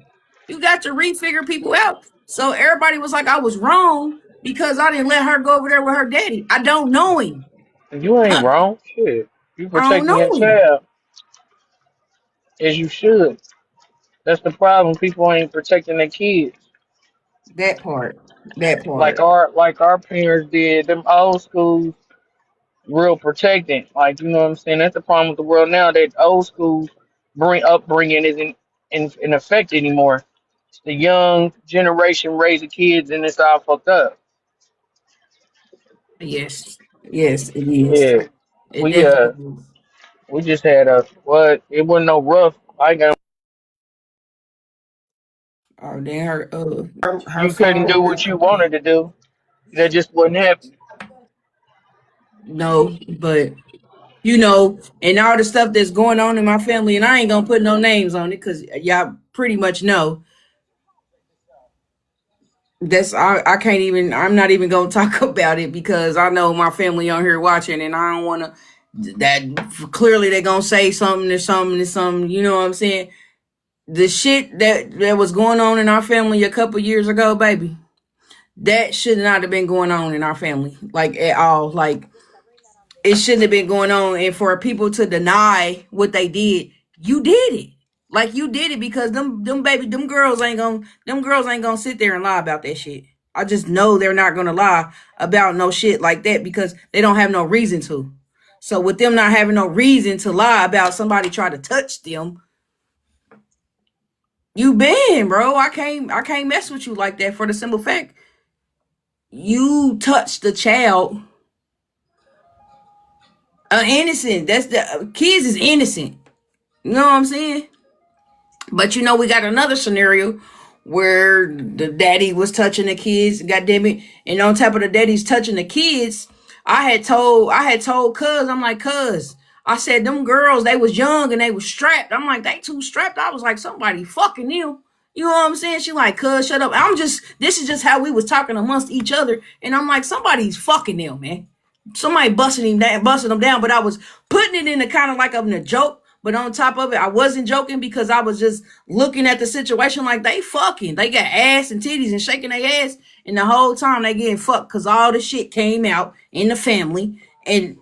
S1: You got to re-figure people out. So everybody was like, I was wrong because I didn't let her go over there with her daddy. I don't know him.
S6: You ain't
S1: I
S6: wrong. Shit. You
S1: don't
S6: protecting your
S1: know him.
S6: child as you should. That's the problem. People ain't protecting their kids.
S1: That part. That
S6: Like
S1: part.
S6: our parents did, them old schools real protecting. Like, you know what I'm saying? That's the problem with the world now, that old school upbringing isn't in effect anymore. It's the young generation raising kids and it's all fucked up.
S1: Yes. Yes, it is.
S6: Yeah.
S1: It
S6: We
S1: definitely is.
S6: we just had a what, it wasn't no rough. I got
S1: Oh, then
S4: Her
S6: you couldn't
S4: phone
S6: do what you
S4: is
S6: wanted to do. That just wouldn't happen.
S1: no, but you know, and all the stuff that's going on in my family, and I ain't gonna put no names on it because y'all pretty much know. I can't even. I'm not even gonna talk about it because I know my family on here watching, and I don't want to. That clearly they're gonna say something or something or something. You know what I'm saying? The shit that was going on in our family a couple years ago, baby. That should not have been going on in our family, like at all. Like it shouldn't have been going on. And for people to deny what they did, you did it. Like you did it because them girls ain't gonna sit there and lie about that shit. I just know they're not gonna lie about no shit like that because they don't have no reason to. So with them not having no reason to lie about somebody trying to touch them, you been, bro. I can't mess with you like that for the simple fact you touched the child. Innocent. That's the kids is innocent. You know what I'm saying? But you know, we got another scenario where the daddy was touching the kids, god damn it. And on top of the daddy's touching the kids, I had told cuz, I'm like, cuz, I said them girls, they was young and they was strapped. I'm like, they too strapped. I was like, somebody fucking them. You know what I'm saying? She like, cuz, shut up. This is just how we was talking amongst each other. And I'm like, somebody's fucking them, man. Somebody busting them down, but I was putting it in a kind of like of a joke. But on top of it, I wasn't joking because I was just looking at the situation like they fucking. They got ass and titties and shaking their ass, and the whole time they getting fucked because all the shit came out in the family, and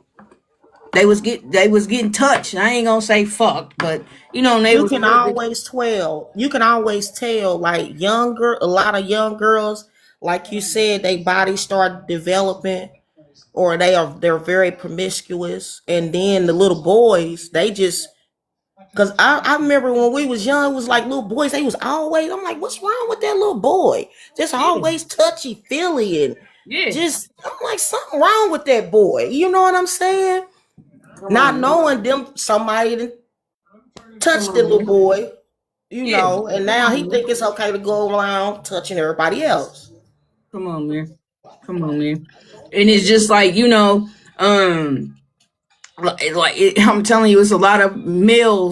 S1: they was getting touched. I ain't gonna say fucked, but you know they
S4: you
S1: was
S4: can always tell. You can always tell, like a lot of young girls, like you said, they bodies start developing, or they're very promiscuous, and then the little boys, they just because I remember when we was young, it was like little boys, they was always. I'm like, what's wrong with that little boy? Just
S1: yeah,
S4: always touchy feely and
S1: yeah.
S4: just I'm like something wrong with that boy. You know what I'm saying?
S1: Come
S4: Not
S1: on, man.
S4: knowing them somebody done
S1: Come
S4: touched the
S1: on,
S4: little
S1: man.
S4: boy,
S1: Yeah,
S4: and
S1: come
S4: now he
S1: on, man.
S4: think it's okay to go around touching everybody else.
S1: Come on, man. Come on, man. And it's just like um, I'm telling you, it's a lot of male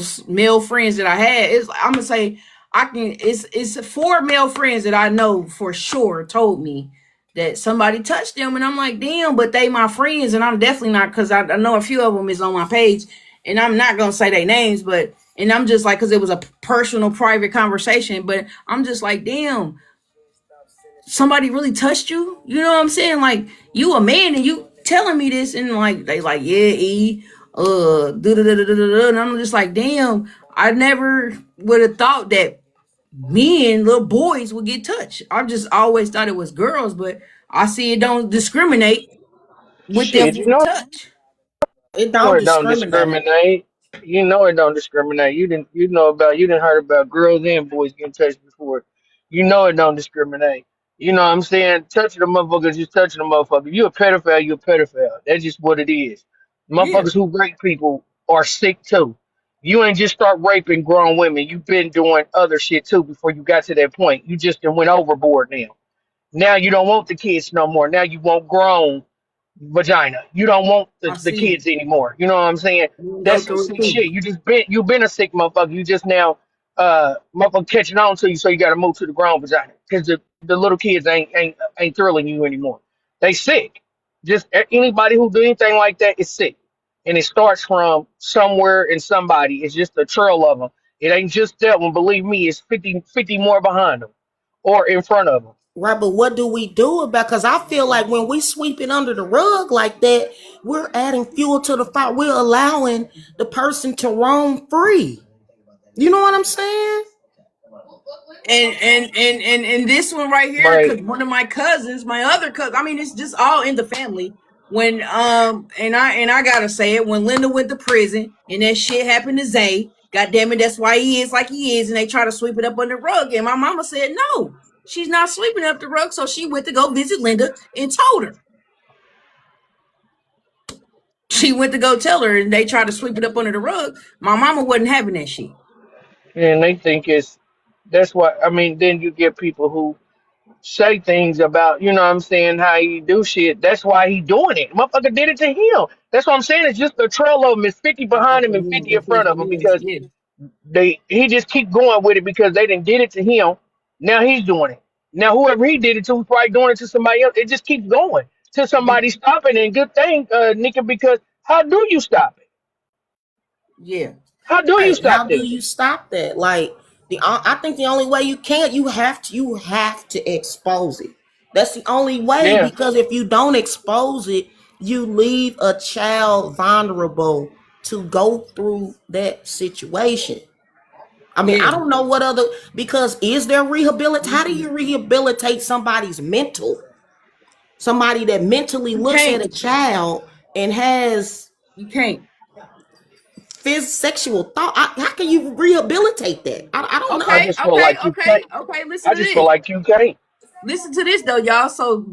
S1: friends that I had. I'm gonna say it's 4 male friends that I know for sure told me that somebody touched them, and I'm like, damn, but they my friends, and I'm definitely not because I know a few of them is on my page, and I'm not gonna say their names, but and I'm just like because it was a personal, private conversation, but I'm just like, damn, somebody really touched you? You know what I'm saying? Like you a man and you telling me this and like they like, yeah, and I'm just like, damn, I never would have thought that men, little boys would get touched. I just always thought it was girls, but I see it don't discriminate with them
S6: Shit, you
S1: getting
S6: know
S1: touched.
S4: It
S6: know
S4: don't
S6: it don't
S4: discriminate.
S6: discriminate. You know it don't discriminate. You didn't heard about girls and boys getting touched before. You know it don't discriminate. You know what I'm saying? Touching a motherfucker is just touching a motherfucker. You a pedophile, you a pedophile. That's just what it is.
S1: Yeah.
S6: Motherfuckers who rape people are sick too. You ain't just start raping grown women. You've been doing other shit too before you got to that point. You just done went overboard now. Now you don't want the kids no more. Now you want grown vagina. You don't want
S1: I
S6: the
S1: see.
S6: kids anymore. You know what I'm saying?
S1: You go
S6: That's some
S1: through it
S6: sick
S1: too.
S6: shit. You been a sick motherfucker. You just now motherfucker catching on to you, so you got to move to the grown vagina because the little kids ain't thrilling you anymore. They sick. Just anybody who do anything like that is sick, and it starts from somewhere and somebody. It's just a trail of them. It ain't just that one. Believe me, it's 50 more behind them or in front of them.
S4: Right, but what do we do about? Because I feel like when we sweep it under the rug like that, we're adding fuel to the fire. We're allowing the person to roam free. You know what I'm saying?
S1: And this one right here, because
S6: Right.
S1: one of my cousins, my other cousin, I mean, it's just all in the family. When and I gotta say it, when Linda went to prison and that shit happened to Zay, god damn it, that's why he is like he is, and they try to sweep it up under the rug. And my mama said no, she's not sweeping up the rug, so she went to go visit Linda and told her. She went to go tell her, and they tried to sweep it up under the rug. My mama wasn't having that shit.
S6: And they think it's that's what I mean. Then you get people who say things about, you know what I'm saying, how he do shit. That's why he doing it. Motherfucker did it to him. That's what I'm saying. It's just a trail of them. It's 50 behind him and 50 in front of him because
S1: Yeah.
S6: he just keep going with it because they didn't did it to him. Now he's doing it. Now whoever he did it to is probably doing it to somebody else. It just keeps going till
S1: Yeah.
S6: somebody stop it. And good thing, Nika, because how do you stop it?
S1: Yeah.
S6: How do you
S4: Right.
S6: stop
S4: How do
S6: this?
S4: you stop that? Like I think the only way you can, you have to expose it. That's the only way,
S6: Yeah.
S4: because if you don't expose it, you leave a child vulnerable to go through that situation. I mean, I
S1: Yeah.
S4: don't know what other, because is there rehabilitate? How do you rehabilitate somebody's mental? Somebody that mentally
S1: You
S4: looks at
S1: can't.
S4: a child and has
S1: You can't.
S4: sexual thought. How can you rehabilitate that? I don't
S6: I
S4: know.
S1: Okay,
S6: just feel
S1: okay,
S6: like you
S1: okay,
S6: can't.
S1: okay. Listen
S6: I
S1: to
S6: just feel
S1: this.
S6: like you can't.
S1: Listen to this though, y'all. So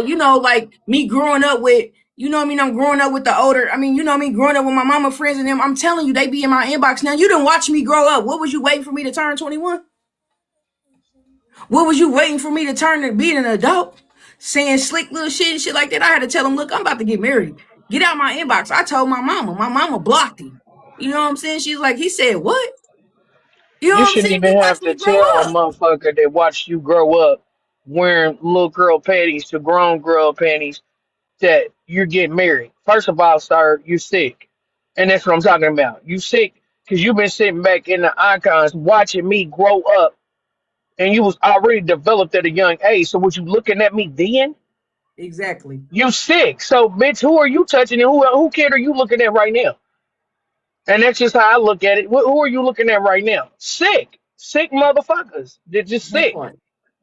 S1: you know, like me growing up with, you know what I mean. I'm growing up with the older. I mean, you know what I mean. Growing up with my mama friends and them. I'm telling you, they be in my inbox now. You didn't watch me grow up. What was you waiting for me to turn 21? What was you waiting for me to turn to be an adult? Saying slick little shit and shit like that. I had to tell him, look, I'm about to get married. Get out my inbox. I told my mama. My mama blocked him. You know what I'm saying? She's like, he said, what? You know
S6: You
S1: what I'm
S6: shouldn't
S1: saying? You
S6: even
S1: watch
S6: have to
S1: me grow
S6: tell a
S1: up.
S6: motherfucker that watched you grow up wearing little girl panties to grown girl panties that you're getting married. First of all, sir, you sick. And that's what I'm talking about. You sick because you've been sitting back in the icons watching me grow up and you was already developed at a young age. So was you looking at me then?
S1: Exactly.
S6: You sick. So bitch, who are you touching and who kid are you looking at right now? And that's just how I look at it. Who are you looking at right now? Sick. Sick motherfuckers. They're just
S1: That
S6: sick.
S1: part.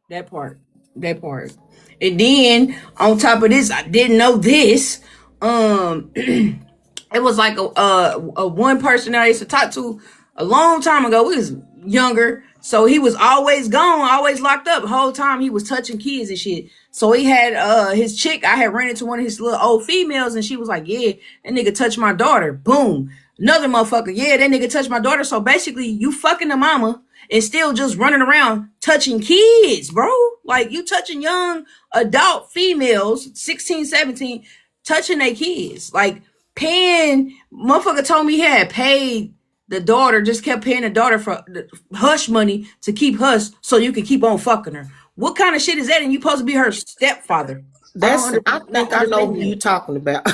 S1: That part. That part. And then on top of this, I didn't know this. It was like a one person that I used to talk to a long time ago. We was younger, so he was always gone, always locked up. The whole time he was touching kids and shit. So he had his chick. I had ran into one of his little old females, and she was like, "Yeah, that nigga touched my daughter." Boom, another motherfucker. Yeah, that nigga touched my daughter. So basically, you fucking the mama and still just running around touching kids, bro. Like you touching young adult females, 16, 17, touching their kids. Like paying, motherfucker told me he had paid the daughter, just kept paying the daughter for the hush money to keep hush so you can keep on fucking her. What kind of shit is that? And you supposed to be her stepfather.
S4: I
S1: Don't
S4: think I know
S1: understand
S4: who
S1: that.
S4: you talking about.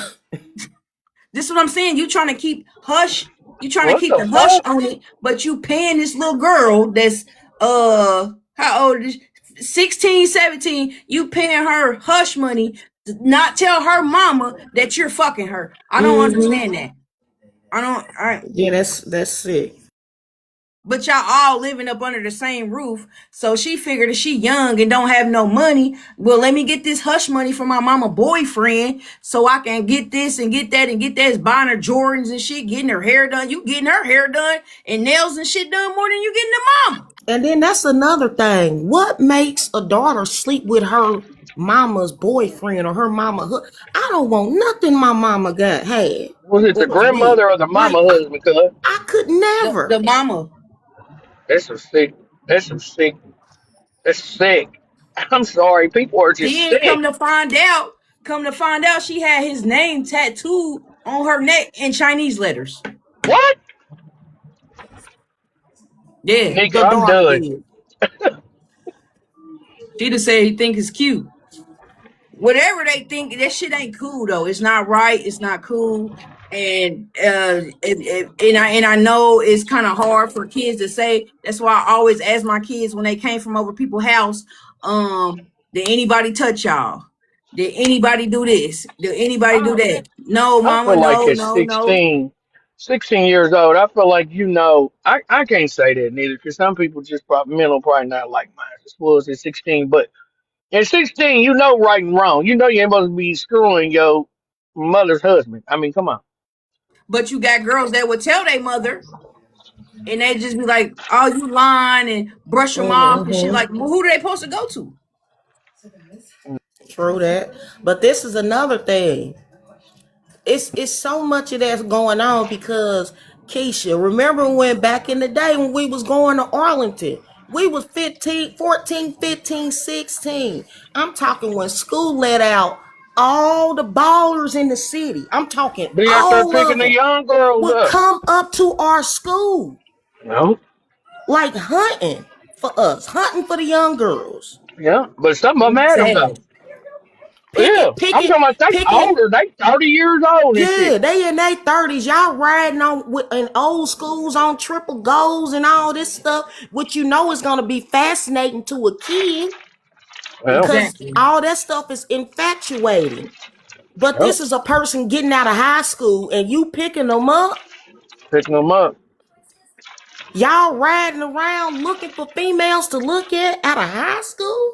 S1: This is what I'm saying. You trying to keep hush. You trying to
S6: What
S1: keep
S6: the
S1: the hush
S6: fuck?
S1: on it, but you paying this little girl that's how old is 16, 17. You paying her hush money to not tell her mama that you're fucking her. I don't
S4: Hmm.
S1: understand that. I don't. All right.
S4: Yeah, that's sick.
S1: but y'all all living up under the same roof. So she figured if she young and don't have no money, well, let me get this hush money from my mama boyfriend so I can get this and get that and get that. It's buying her Jordans and shit, getting her hair done. You getting her hair done and nails and shit done more than you getting the mama.
S4: And then that's another thing. What makes a daughter sleep with her mama's boyfriend or her mama? I don't want nothing my mama got had
S6: Was it the
S4: with me.
S6: grandmother or the
S4: Like
S6: mama husband? Cuz
S4: I could
S1: The
S4: never.
S1: mama.
S6: that's some sick. That's some sick. That's sick. I'm sorry, people are just
S1: Then
S6: sick.
S1: come to find out, she had his name tattooed on her neck in Chinese letters.
S6: What?
S1: Yeah,
S6: Nigga,
S4: The
S6: I'm
S4: daughter
S6: done.
S4: did.
S1: she just said he think it's cute. Whatever they think, that shit ain't cool though. It's not right. It's not cool. And I know it's kind of hard for kids to say. That's why I always ask my kids when they came from over people's house, did anybody touch y'all? Did anybody do this? Did anybody do
S6: I,
S1: that? No,
S6: I
S1: mama,
S6: feel like
S1: no,
S6: at
S1: no, no.
S6: 16 years old, I feel like I can't say that neither because some people just probably mental probably not like mine. This was at 16, but at 16, you know right and wrong. You know you ain't supposed to be screwing your mother's husband. I mean, come on.
S1: But you got girls that would tell their mother, and they just be like, "Oh, you lying," and brush them off and shit.
S4: Hmm.
S1: Like, well, who are they supposed to go to?
S4: True that. But this is another thing. It's so much of that's going on because Keisha, remember when back in the day when we was going to Arlington, we was 15, 14, 15, 16. I'm talking when school let out all the ballers in the city. I'm talking
S6: Be out there
S4: all
S6: picking
S4: of
S6: the
S4: them
S6: young girls
S4: would
S6: up.
S4: come up to our school
S6: No.
S4: like hunting for us, hunting for the young girls.
S6: Yeah. But some of them had them though.
S1: Sad.
S6: Yeah.
S4: Picking,
S6: I'm
S4: picking,
S6: talking about they
S4: picking.
S6: older. They 30 years old and shit.
S4: Yeah, they in their 30s. Y'all riding on with in old schools on triple goals and all this stuff, which you know is gonna be fascinating to a kid
S6: Well,
S4: because
S1: Exactly.
S4: all that stuff is infatuating. But
S6: yep.
S4: this is a person getting out of high school and you picking them up.
S6: Picking them up.
S4: Y'all riding around looking for females to look at out of high school.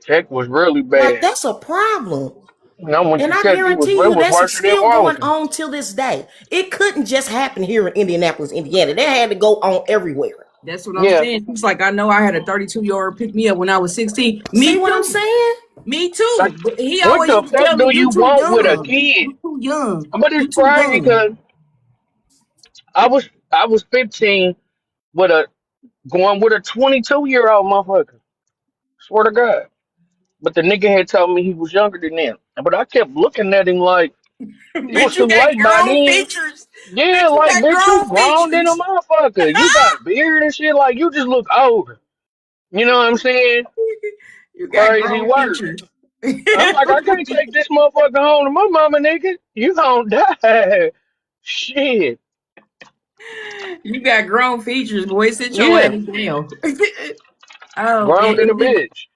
S6: Tech was really
S4: Like
S6: bad.
S4: that's a problem.
S6: When I went
S4: And
S6: to
S4: I
S6: Tech,
S4: guarantee
S6: it
S4: you
S6: was
S4: that's
S6: worse than
S4: still going
S6: Arlington.
S4: on till this day. It couldn't just happen here in Indianapolis, Indiana. That had to go on everywhere.
S1: That's what I'm
S6: Yeah.
S1: saying. It's like I know I had a 32-year-old pick me up when I was 16.
S4: See
S1: Me
S4: what I'm
S1: too.
S4: saying?
S1: Me too.
S6: Like,
S1: But he
S6: what
S1: always
S6: the
S1: used to
S6: fuck
S1: tell me,
S6: do
S1: "You
S6: you
S1: too
S6: want with a
S1: young.
S6: kid?
S1: You too young.
S6: But
S1: You
S6: it's
S1: too
S6: crazy
S1: young."
S6: because I was 15 with a going with a 22-year-old motherfucker. Swear to God. But the nigga had told me he was younger than them. But I kept looking at him like it was
S1: Bitch, you
S6: too
S1: got
S6: late by
S1: grown
S6: then.
S1: features.
S6: Yeah,
S1: Bitch, you
S6: like
S1: got
S6: bitch, you
S1: grown
S6: grown than a
S1: features.
S6: motherfucker. You got beard and shit. Like you just look older. You know what I'm saying?
S1: You got
S6: Crazy
S1: grown
S6: work.
S1: features.
S6: I'm like, I can't take this motherfucker home to my mama, nigga. You gonna die. Shit.
S1: You got grown features, boy. Sit your ass
S6: Yeah.
S1: down. Oh
S6: Grown
S1: man,
S6: than a bitch.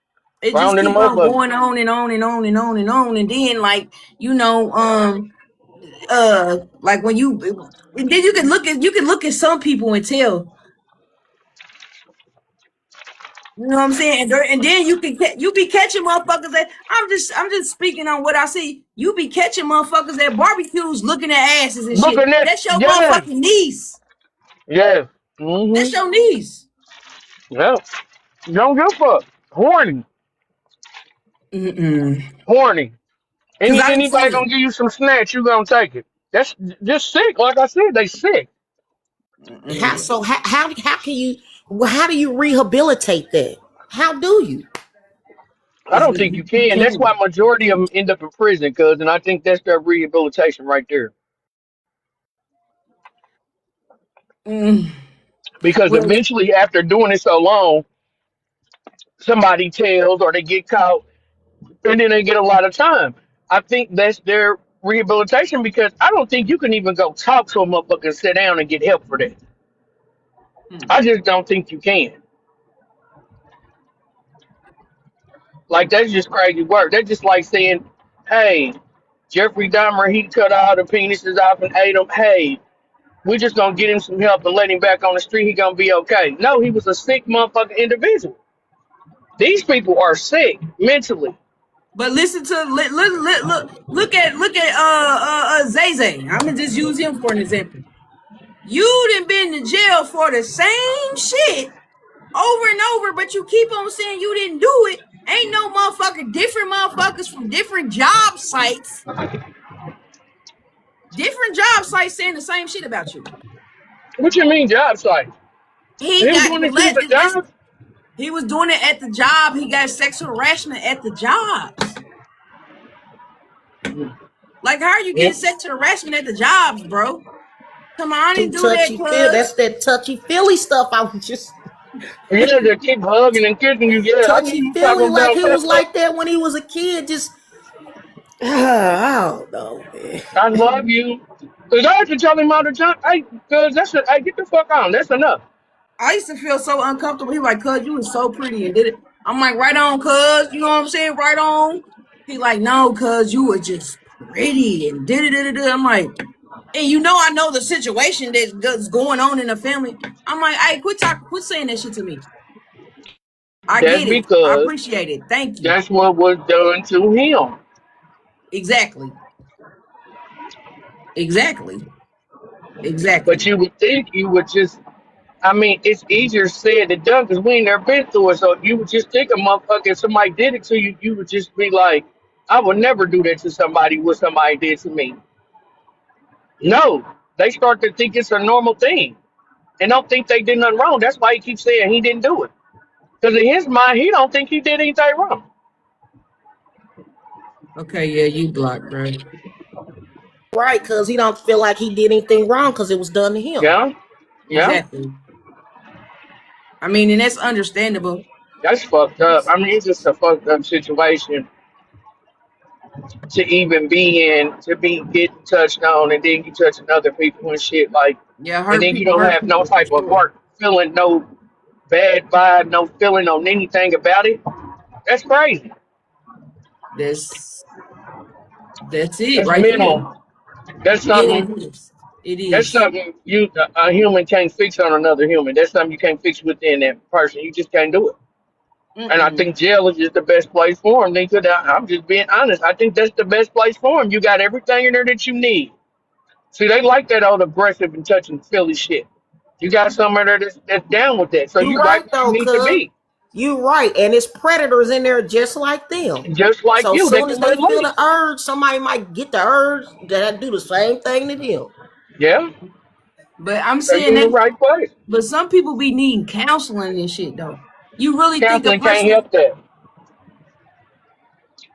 S1: it
S6: Grown
S1: just
S6: than a
S1: keep on
S6: motherfucker.
S1: going on and on and on and on and on, and then like like when you, and then you can look at some people and tell. You know what I'm saying? And then you be catching motherfuckers that I'm just speaking on what I see. You be catching motherfuckers at barbecues looking at asses and shit.
S6: Looking at
S1: That's your
S6: yeah.
S1: motherfucking niece.
S6: Yeah.
S1: That's
S6: Mm-hmm.
S1: your niece.
S6: Yeah. Don't give a fuck. Horny.
S1: Mm-mm.
S6: Horny.
S1: Cause I done
S6: Anybody
S1: seen
S6: gonna
S1: it.
S6: give you some snatch, you gonna take it. That's just sick. Like I said, they sick.
S4: How
S1: Mm-mm.
S4: so? How can you? Well, how do you rehabilitate that? How do you?
S6: I
S1: It's,
S6: don't think you
S1: you
S6: can. That's
S1: can't.
S6: why majority of them end up in prison, cuz, and I think that's their rehabilitation right there.
S1: Mm.
S6: Because
S1: Well,
S6: eventually, after doing it so long, somebody tells or they get caught, and then they get a lot of time. I think that's their rehabilitation because I don't think you can even go talk to a motherfucker and sit down and get help for that. I just don't think you can. Like that's just crazy work. That's just like saying, "Hey, Jeffrey Dahmer, he cut all the penises off and ate them. Hey, We just gonna get him some help and let him back on the street. He gonna be okay. No, he was a sick motherfucking individual. These people are sick mentally.
S1: But listen to look at Zay Zay. I'm gonna just use him for an example. You done been to jail for the same shit over and over, but you keep on saying you didn't do it. Ain't no different motherfuckers from different job sites saying the same shit about you.
S6: What you mean job site?
S1: He
S6: was
S1: got
S6: doing this shit at the job?
S1: He was doing it at the job. He got sexual harassment at the jobs. Like, how are you getting sexual harassment at the jobs, bro? Come on, I didn't do that, cuz.
S4: That's that touchy-feely stuff. I was just
S6: Yeah, they keep hugging and kissing you. Yeah,
S4: touchy-feely like he was like that when he was a kid. Just, I don't know, man.
S6: I love you. Cause I had to tell him all the time, hey, cuz hey, get the fuck on. That's enough.
S1: I used to feel so uncomfortable. He was like, cuz, you was so pretty and did it. I'm like, right on, cuz. You know what I'm saying? Right on. He like, no, cuz, you were just pretty and did it. I'm like, and you know I know the situation that's going on in the family. I'm like, hey, quit saying that shit to me. I
S6: That's
S1: get it.
S6: because
S1: I appreciate it. Thank you.
S6: that's what was done to him.
S1: Exactly.
S6: But you would think you would just, I mean, it's easier said than done because we ain't never been through it. So you would just think a motherfucker, if somebody did it to you, you would just be like, I would never do that to somebody what somebody did to me. No, they start to think it's a normal thing and don't think they did nothing wrong. That's why he keeps saying he didn't do it. Because in his mind, he don't think he did anything wrong.
S1: Okay, yeah, you blocked, bro.
S4: Right, because he don't feel like he did anything wrong because it was done to him.
S6: Yeah, yeah,
S1: Exactly. I mean, and that's understandable.
S6: that's fucked up. I mean, it's just a fucked up situation to even be in, to be getting touched on, and then you touching other people and shit like,
S1: Yeah,
S6: and
S1: hurt
S6: then you
S1: people.
S6: don't
S1: Hurt
S6: have no
S1: people for
S6: type of
S1: sure.
S6: work, feeling no bad vibe, no feeling on anything about it. That's crazy.
S1: That's it,
S6: That's
S1: right there.
S6: mental. That's
S1: Yeah,
S6: something.
S1: it is. It
S6: That's
S1: is.
S6: something a human can't fix on another human. That's something you can't fix within that person. You just can't do it. And I
S1: Mm-mm.
S6: think jail is just the best place for him. I'm just being honest. I think that's the best place for him. You got everything in there that you need. See, they like that old aggressive and touching Philly shit. You got somewhere there that's down with that. So
S4: You
S6: you right
S4: right
S6: where you
S4: though,
S6: need to
S4: cuz.
S6: be.
S4: You right, and it's predators in there just like them.
S6: Just like
S4: So
S6: you. They
S4: soon as
S6: can
S4: they feel
S6: relate.
S4: the urge, somebody might get the urge that do the same thing to them.
S6: Yeah.
S1: But I'm
S6: So you're
S1: saying
S6: in the
S1: that.
S6: right place.
S1: But some people be needing counseling and shit though. You really think a
S6: Counseling can't
S1: person?
S6: help that.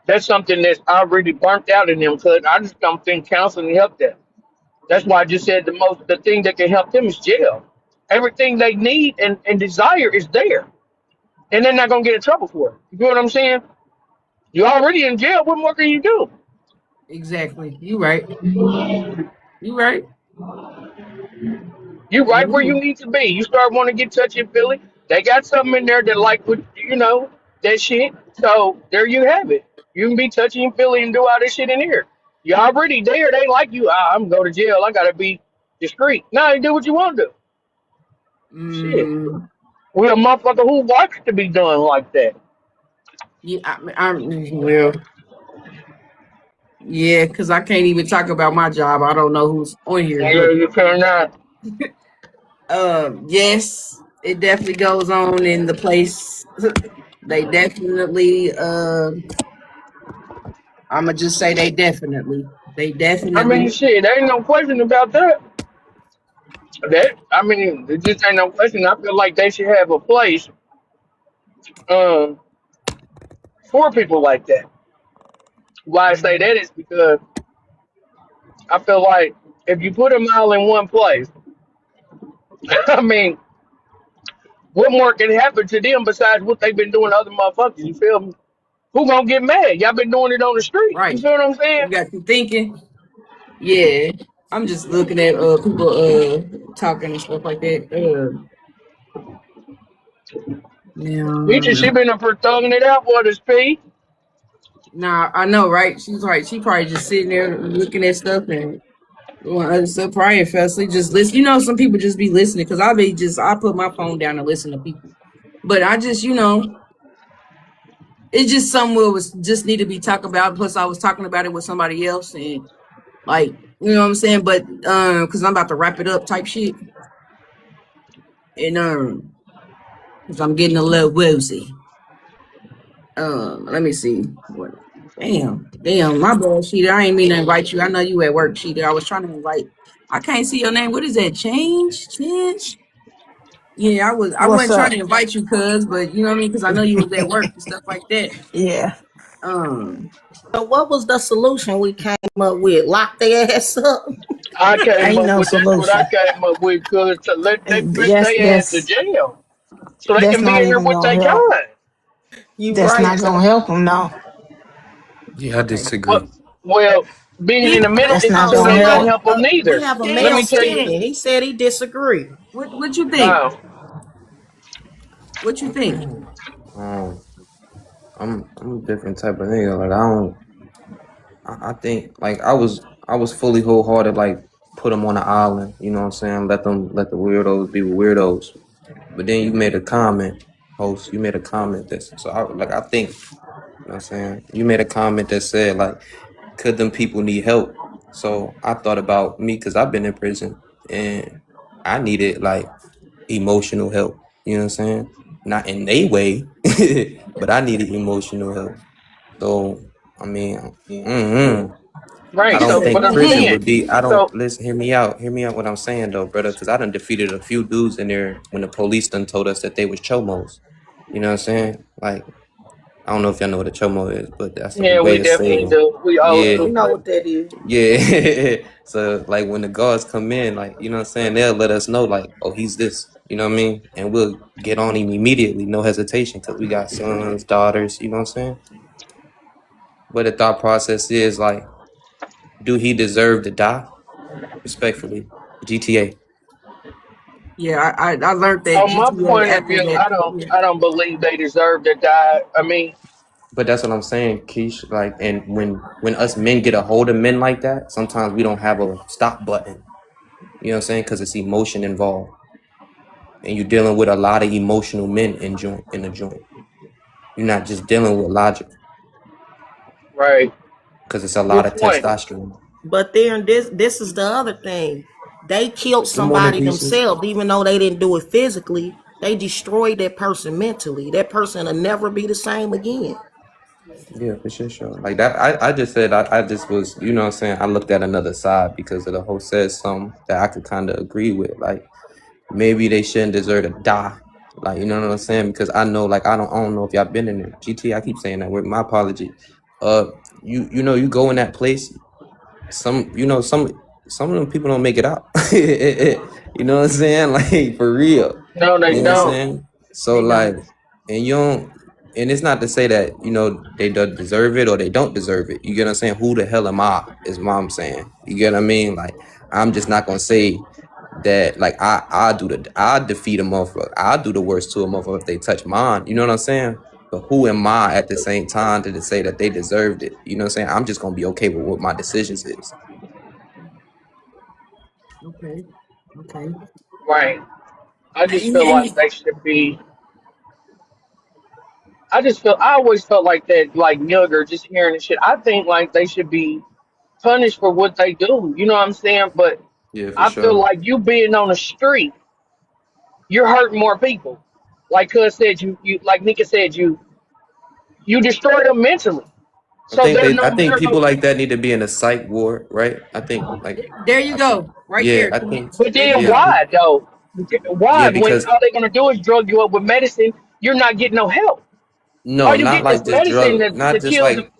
S6: That's something that's already burnt out in them, cuz I just don't think counseling help that. That's why I just said the thing that can help them is jail. Everything they need and desire is there. And they're not gonna get in trouble for it. You know what I'm saying? You're already in jail, what more can you do?
S1: Exactly. You right. You right.
S6: You're right where you
S1: You
S6: need to be. You start wanting to get touchy and feely. They got something in there that like what that shit. So there you have it. You can be touchy and feely and do all this shit in here. You're already there. They like you. I'm gonna go to jail. I gotta be discreet. No, you do what you want to do. Shit.
S1: mm,
S6: With a motherfucker who wants to be done like that.
S1: yeah, well, yeah, because I can't even talk about my job. I don't know who's on here.
S6: Yeah, you cannot.
S1: Yes, it definitely goes on in the place. They definitely. I'ma just say they definitely.
S6: I mean, shit, there ain't no question about that. There just ain't no question. I feel like they should have a place um, for people like that. Why I say that is because I feel like if you put them all in one place, I mean, what more can happen to them besides what they've been doing to other motherfuckers? You feel me? Who gonna get mad? Y'all been doing it on the street.
S1: Right.
S6: You feel what I'm saying?
S1: You got you thinking. Yeah, I'm just looking at people talking and stuff like that.
S6: Peaches, she been up for thugging it out for this P.
S1: Nah, I know, right? She's right. She probably just sitting there looking at stuff and Well, it's a probably fell asleep. Just listen. You know, some people just be listening because I put my phone down and listen to people. But I just, it's just something that was just need to be talked about. Plus, I was talking about it with somebody else, and like, you know what I'm saying. But because I'm about to wrap it up, type shit, and because I'm getting a little woozy. Let me see. What? Damn, my bad, Sheeta. I ain't mean to invite you. I know you at work, Sheeta. I was trying to invite. I can't see your name. What is that? Change? Yeah, I
S7: What's
S1: wasn't trying to
S7: up?
S1: invite you, cuz, but you know what I mean, because I know you was at work and stuff like that.
S7: Yeah.
S1: Um,
S4: So what was the solution we came up with? Lock their ass up.
S6: I came
S7: Ain't
S6: up
S7: no
S6: with that's what I
S7: solution.
S6: came up with, cause to let they
S7: And
S6: bitch they ass to
S7: that's
S6: jail so they
S7: that's
S6: can be
S7: not
S6: in here
S7: even
S6: with
S7: gonna
S6: their
S7: help.
S6: kind.
S4: You
S7: That's
S4: right.
S7: not gonna help them. No,
S5: Yeah, I
S6: What?
S5: disagree.
S6: Well, being in
S1: he
S6: the mental
S7: that's not
S4: Oh,
S6: institute
S7: gonna
S6: ain't
S4: so
S6: gonna
S7: help.
S6: help them
S4: we
S6: neither.
S4: have a
S6: Let
S4: male
S6: me
S1: damn
S6: tell you.
S4: speaking.
S1: Ted.
S4: He said he disagree.
S1: What you think?
S6: Uh,
S1: What you think?
S8: Um, I'm a different type of nigga. Like I don't. I think like I was fully wholehearted. Like put them on the island. You know what I'm saying? Let the weirdos be with weirdos. But then you made a comment, host. You made a comment that so I think. You know what I'm saying? You made a comment that said like, could them people need help? So I thought about me because I've been in prison and I needed like emotional help. You know what I'm saying? Not in a way, but I needed emotional help. So I mean, I
S6: right.
S1: He
S8: don't
S6: So,
S1: said,
S6: but
S8: think
S6: I'm
S8: prison
S1: mm-hmm.
S6: saying,
S8: would be. I don't
S6: so
S8: listen. Hear me out. Hear me out. What I'm saying though, brother, because I done defeated a few dudes in there when the police done told us that they was chomos. You know what I'm saying? Like I don't know if y'all know what a chomo is, but that's a
S6: yeah, we
S8: way of
S6: definitely
S8: saying,
S6: do. We all
S8: yeah,
S4: We
S6: do.
S4: know what that is.
S8: yeah. So like when the guards come in, like you know what I'm saying, they'll let us know like, oh, he's this. You know what I mean? And we'll get on him immediately, no hesitation, because we got sons, daughters. You know what I'm saying? But the thought process is like, do he deserve to die? Respectfully, GTA.
S1: Yeah, I learned that
S6: On my
S1: GTA
S6: point of
S1: after
S6: view,
S1: that. Yeah.
S6: I don't believe they deserve to die. I mean,
S8: But that's what I'm saying, Keish. Like, and when us men get a hold of men like that, sometimes we don't have a stop button. You know what I'm saying? Because it's emotion involved, and you're dealing with a lot of emotional men in the joint. You're not just dealing with logic
S6: right.
S8: because it's a lot
S6: Good
S8: of
S6: point.
S8: testosterone.
S4: But then this is the other thing. They killed
S8: Good morning,
S4: somebody
S8: pieces.
S4: themselves, even though they didn't do it physically. They destroyed that person mentally. That person will never be the same again.
S8: Yeah, for sure. Like that, I just said I just was, you know what I'm saying? I looked at another side because of the whole says something that I could kind of agree with. Like maybe they shouldn't deserve to die. Like, you know what I'm saying? Because I know, like, I don't know if y'all been in there. GT, I keep saying that word. My apology. You know, you go in that place. Some of them people don't make it out. You know what I'm saying? Like for real.
S6: No, they
S8: You know what I'm
S6: don't.
S8: saying? So
S1: They don't.
S8: like, and you don't. And it's not to say that you know they don't deserve it or they don't deserve it. You get what I'm saying? Who the hell am I? Is what I'm saying. You get what I mean? Like I'm just not gonna say that like I defeat a motherfucker. I do the worst to a motherfucker if they touch mine. You know what I'm saying? But who am I at the same time to say that they deserved it? You know what I'm saying? I'm just gonna be okay with what my decisions is.
S1: Okay. Okay.
S6: Right. I just
S1: And,
S6: feel like
S1: and
S6: they should be. I always felt like that, like younger, just hearing this shit. I think like they should be punished for what they do. You know what I'm saying? But
S8: Yeah, for
S6: I feel
S8: sure.
S6: like you being on the street, you're hurting more people. Like Cuz said, you like Nika said, you destroy them mentally. So
S8: I think people like that need to be in a psych ward, right?
S1: there you
S8: I think
S1: go, right
S8: yeah,
S1: there.
S8: I think
S6: but
S1: There you
S6: then
S8: yeah,
S1: go.
S6: why though?
S8: yeah,
S6: Why when
S8: because
S6: all they're gonna do is drug you up with medicine, you're not getting no help. All
S8: no,
S6: you
S8: not
S6: get is
S8: like just
S6: medicine
S8: drug, not
S6: to
S8: just
S6: kill
S8: like
S6: the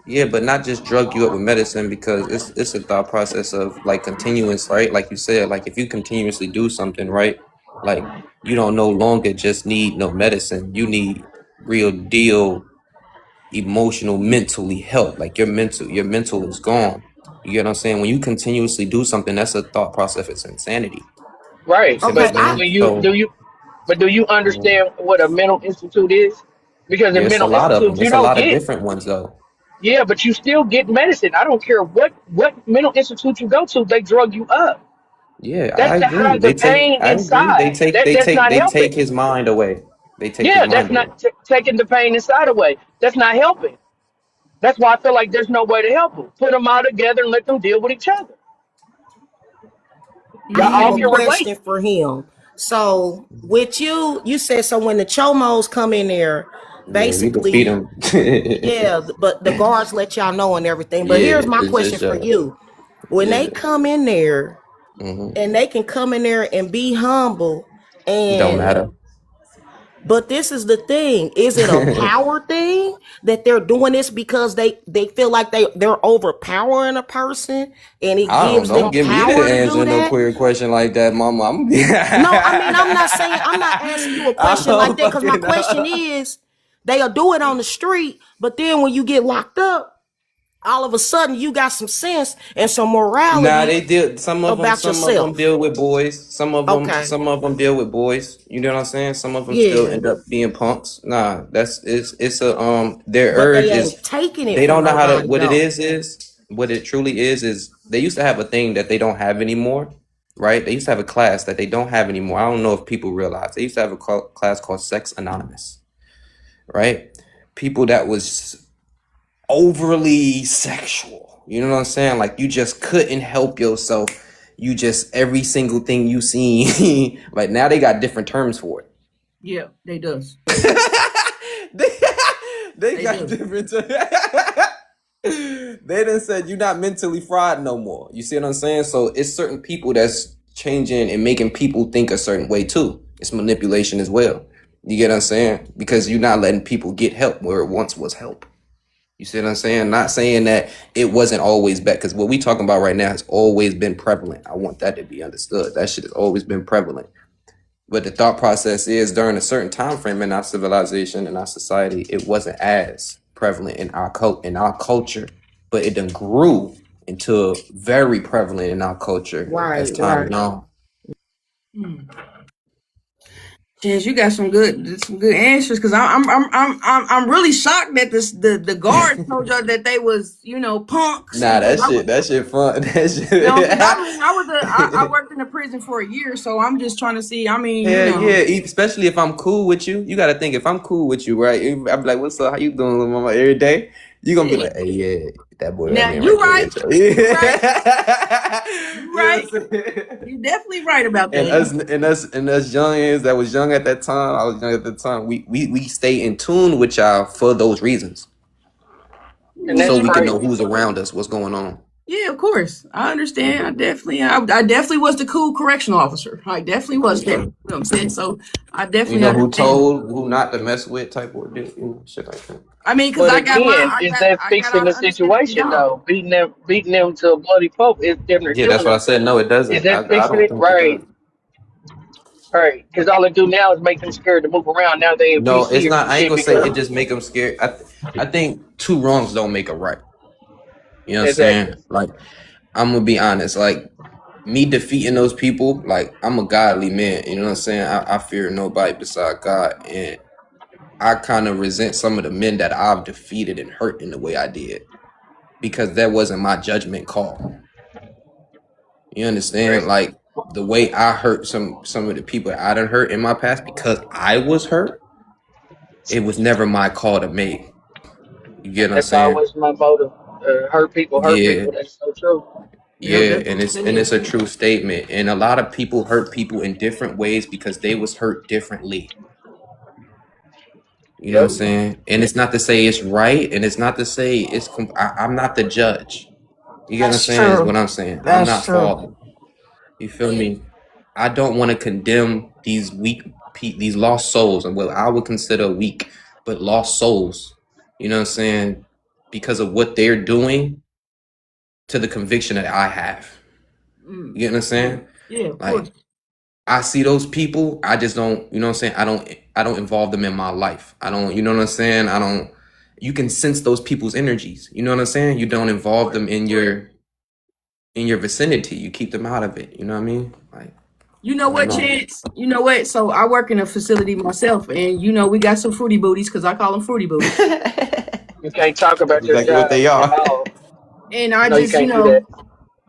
S8: yeah, but not just drug you up with medicine because it's a thought process of like continuous, right? Like you said, like if you continuously do something, right? Like you don't no longer just need no medicine. You need real deal emotional, mentally help. Like your mental is gone. You get what I'm saying? When you continuously do something, that's a thought process. It's insanity. You
S6: right.
S8: see what I'm
S4: Okay,
S6: But
S4: I
S8: saying?
S6: when you
S8: So
S6: do you but do you understand what a mental institute is? Because
S8: yeah,
S6: in
S8: it's a
S6: mental
S8: lot of them.
S6: institutes you
S8: It's a
S6: don't
S8: lot of
S6: get
S8: different ones though.
S6: Yeah, but you still get medicine. I don't care what mental institute you go to, they drug you up.
S8: Yeah,
S6: That's
S8: I
S6: to
S8: agree.
S6: hide the pain
S8: I agree.
S6: inside. That's not
S8: They take
S6: helping.
S8: his mind away. They take his
S6: Yeah, that's
S8: mind away.
S6: not taking the pain inside away. That's not helping. That's why I feel like there's no way to help them. Put them all together and let them deal with each other.
S4: I
S6: Y'all
S4: have
S6: all
S4: a
S6: can
S1: Mm.
S6: relate.
S4: question for him. So with you said so when the chomos come in there,
S8: Yeah, we defeat
S4: basically,
S8: him.
S4: yeah, but the guards let y'all know and everything. But here's
S8: Yeah,
S4: my
S8: it's
S4: question
S8: just
S4: for you. When
S8: yeah.
S4: they come in there
S8: Hmm.
S4: and they can come in there and be humble
S8: Don't
S4: and
S8: matter.
S4: but this is the thing. Is it a power thing that they're doing this because they feel like they're overpowering a person and it
S8: I don't
S4: gives
S8: don't
S4: them
S8: give me the
S4: power to do
S8: answer no
S4: that?
S8: queer question like that, mama. I'm
S4: No, I mean, I'm not asking you a
S8: I
S4: question like
S8: don't
S4: that because my
S8: fucking
S4: question
S8: know.
S4: is they'll do it on the street, but then when you get locked up, all of a sudden you got some sense and some
S8: Nah,
S4: morality
S8: they deal.
S4: about
S8: Some of them
S4: yourself.
S8: deal with boys.
S4: Okay.
S8: Some of them deal with boys. You know what I'm saying? Some of them still
S4: Yeah.
S8: end up being punks. Nah, it's a their
S4: But
S8: urge
S4: they
S8: is
S4: ain't taking it
S8: they
S4: from
S8: don't know how to.
S4: nobody
S8: What it
S4: though.
S8: is what it truly is they used to have a thing that they don't have anymore, right? They used to have a class that they don't have anymore. I don't know if people realize they used to have a class called Sex Anonymous, right? People that was overly sexual. You know what I'm saying? Like you just couldn't help yourself. You just every single thing you seen. Like now they got different terms for it.
S1: Yeah, they does.
S8: they, they
S1: They
S8: got
S1: do.
S8: different terms. They done said you're not mentally fried no more. You see what I'm saying? So it's certain people that's changing and making people think a certain way too. It's manipulation as well. You get what I'm saying? Because you're not letting people get help where it once was help. You see what I'm saying? Not saying that it wasn't always bad, because what we talking about right now has always been prevalent. I want that to be understood. That shit has always been prevalent. But the thought process is during a certain time frame in our civilization and our society, it wasn't as prevalent in our culture, but it done grew into very prevalent in our culture as
S4: Right,
S8: time
S4: right.
S8: went on.
S1: Mm. Jess, you got some good answers because I'm really shocked that the guards told y'all that they was punks
S8: Nah,
S1: and because I was
S8: that shit fun. That
S1: because I
S8: shit.
S1: mean I worked in a prison for a year, so I'm just trying to see. I mean,
S8: Yeah, yeah. Especially if I'm cool with you, you got to think if I'm cool with you, right? I'm like, "What's up? How you doing, little mama?" Every day, you gonna be
S1: yeah.
S8: like, "Hey, yeah, that boy right
S1: Now
S8: there,
S1: you right,
S8: right there."
S1: you right,
S8: Yeah.
S1: you
S8: You know
S1: right.
S8: what I'm saying?
S1: You definitely right about
S8: And
S1: that.
S8: us youngins that was young at that time, I was young at the time. We stay in tune with y'all for those reasons,
S6: And
S8: so
S6: that's
S8: we can
S1: Mhm.
S8: know
S6: crazy.
S8: who's around us, what's going on.
S1: Yeah, of course. I understand. I definitely was the cool correctional officer. I definitely was that. You know what I'm saying? So I
S8: You
S1: definitely
S8: know who
S1: understand.
S8: told who not to mess with type of deal, shit like that.
S1: I mean, because
S6: But
S1: I got
S6: again, is that
S1: I got
S6: fixing
S1: all
S6: the
S1: the understanding from
S6: situation
S1: y'all.
S6: though? Beating them to a bloody pulp is different than
S8: Yeah,
S6: killing
S8: that's what
S6: them.
S8: I said. No, it
S6: Is
S8: doesn't.
S6: that
S8: I
S6: fixing
S8: don't
S6: it?
S8: think it does.
S6: Right, right. Because all they do now is make them scared to move around. Now they in
S8: No, it's
S6: PC or
S8: not.
S6: some
S8: I ain't
S6: shit
S8: gonna say
S6: because
S8: it just make them scared. I think two wrongs don't make a right. You know what I'm
S6: exactly.
S8: saying? Like, I'm gonna be honest. Like, me defeating those people, like, I'm a godly man. You know what I'm saying? I fear nobody beside God, and I kind of resent some of the men that I've defeated and hurt in the way I did because that wasn't my judgment call. You understand?
S6: Right.
S8: Like the way I hurt some of the people I done hurt in my past because I was hurt. It was never my call to make. You get what I'm
S6: That's
S8: saying?
S6: always my motive. Hurt people, hurt
S8: Yeah,
S6: people. That's so true.
S1: Yep,
S8: yeah,
S1: that's what I'm
S8: and
S1: saying.
S8: it's a true statement. And a lot of people hurt people in different ways because they was hurt differently. You know what I'm
S6: Yep.
S8: saying? And it's not to say it's right, and it's not to say I'm not the judge. You get what I'm
S4: That's
S8: saying? Is
S4: true.
S8: what I'm saying. I'm
S4: That's
S8: not
S4: true.
S8: falling. You feel me? I don't want to condemn these these lost souls, and what I would consider weak, but lost souls. You know what I'm saying? Because of what they're doing to the conviction that I have. You get what I'm saying?
S1: Yeah, of course.
S8: Like I see those people, I just don't. You know what I'm saying? I don't involve them in my life. I don't. You know what I'm saying? I don't. You can sense those people's energies. You know what I'm saying? You don't involve them in your vicinity. You keep them out of it. You know what I mean? Like
S1: You know
S8: I don't
S1: what,
S8: know.
S1: Chance? You know what? So I work in a facility myself, and we got some fruity booties because I call them fruity booties.
S6: You can't talk
S8: That's
S6: about your
S8: exactly what
S6: job
S8: they
S6: at
S8: are.
S6: all.
S1: And I
S6: No, you
S1: just,
S6: can't do that.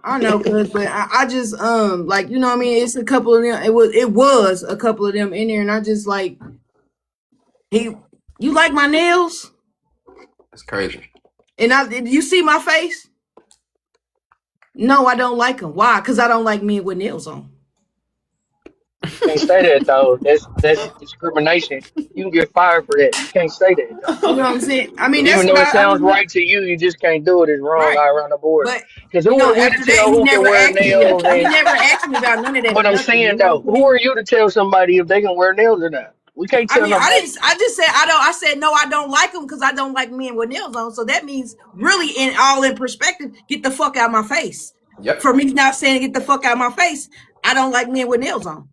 S1: I know, cause, but I just, like, you know what I mean? It's a couple of them. It was a couple of them in there, and I just like, you like my nails?
S8: That's crazy.
S1: And did you see my face? No, I don't like them. Why? Cause I don't like men with nails on.
S6: Can't say that though. That's discrimination. You can get fired for that. You can't say that though.
S1: You know what I'm saying? I mean, that's
S6: Even
S1: what
S6: though it
S1: I
S6: sounds
S1: mean,
S6: right to you, you just can't do it. It's wrong
S1: right.
S6: all around the board.
S1: But
S6: Because who are we to
S1: after that,
S6: tell
S1: he
S6: who can
S1: never
S6: wear
S1: asked me.
S6: nails?
S1: He
S6: And
S1: never asked me about none of that.
S6: but
S1: or
S6: I'm
S1: nothing, you
S6: saying
S1: know
S6: though,
S1: what I'm
S6: who
S1: saying?
S6: are you to tell somebody if they can wear nails or not? We can't
S1: I
S6: tell
S1: mean, I
S6: nobody.
S1: didn't. I just said I don't. I said no. I don't like them because I don't like men with nails on. So that means, really, in perspective, get the fuck out of my face.
S8: Yep.
S1: For me not saying get the fuck out of my face, I don't like men with nails on,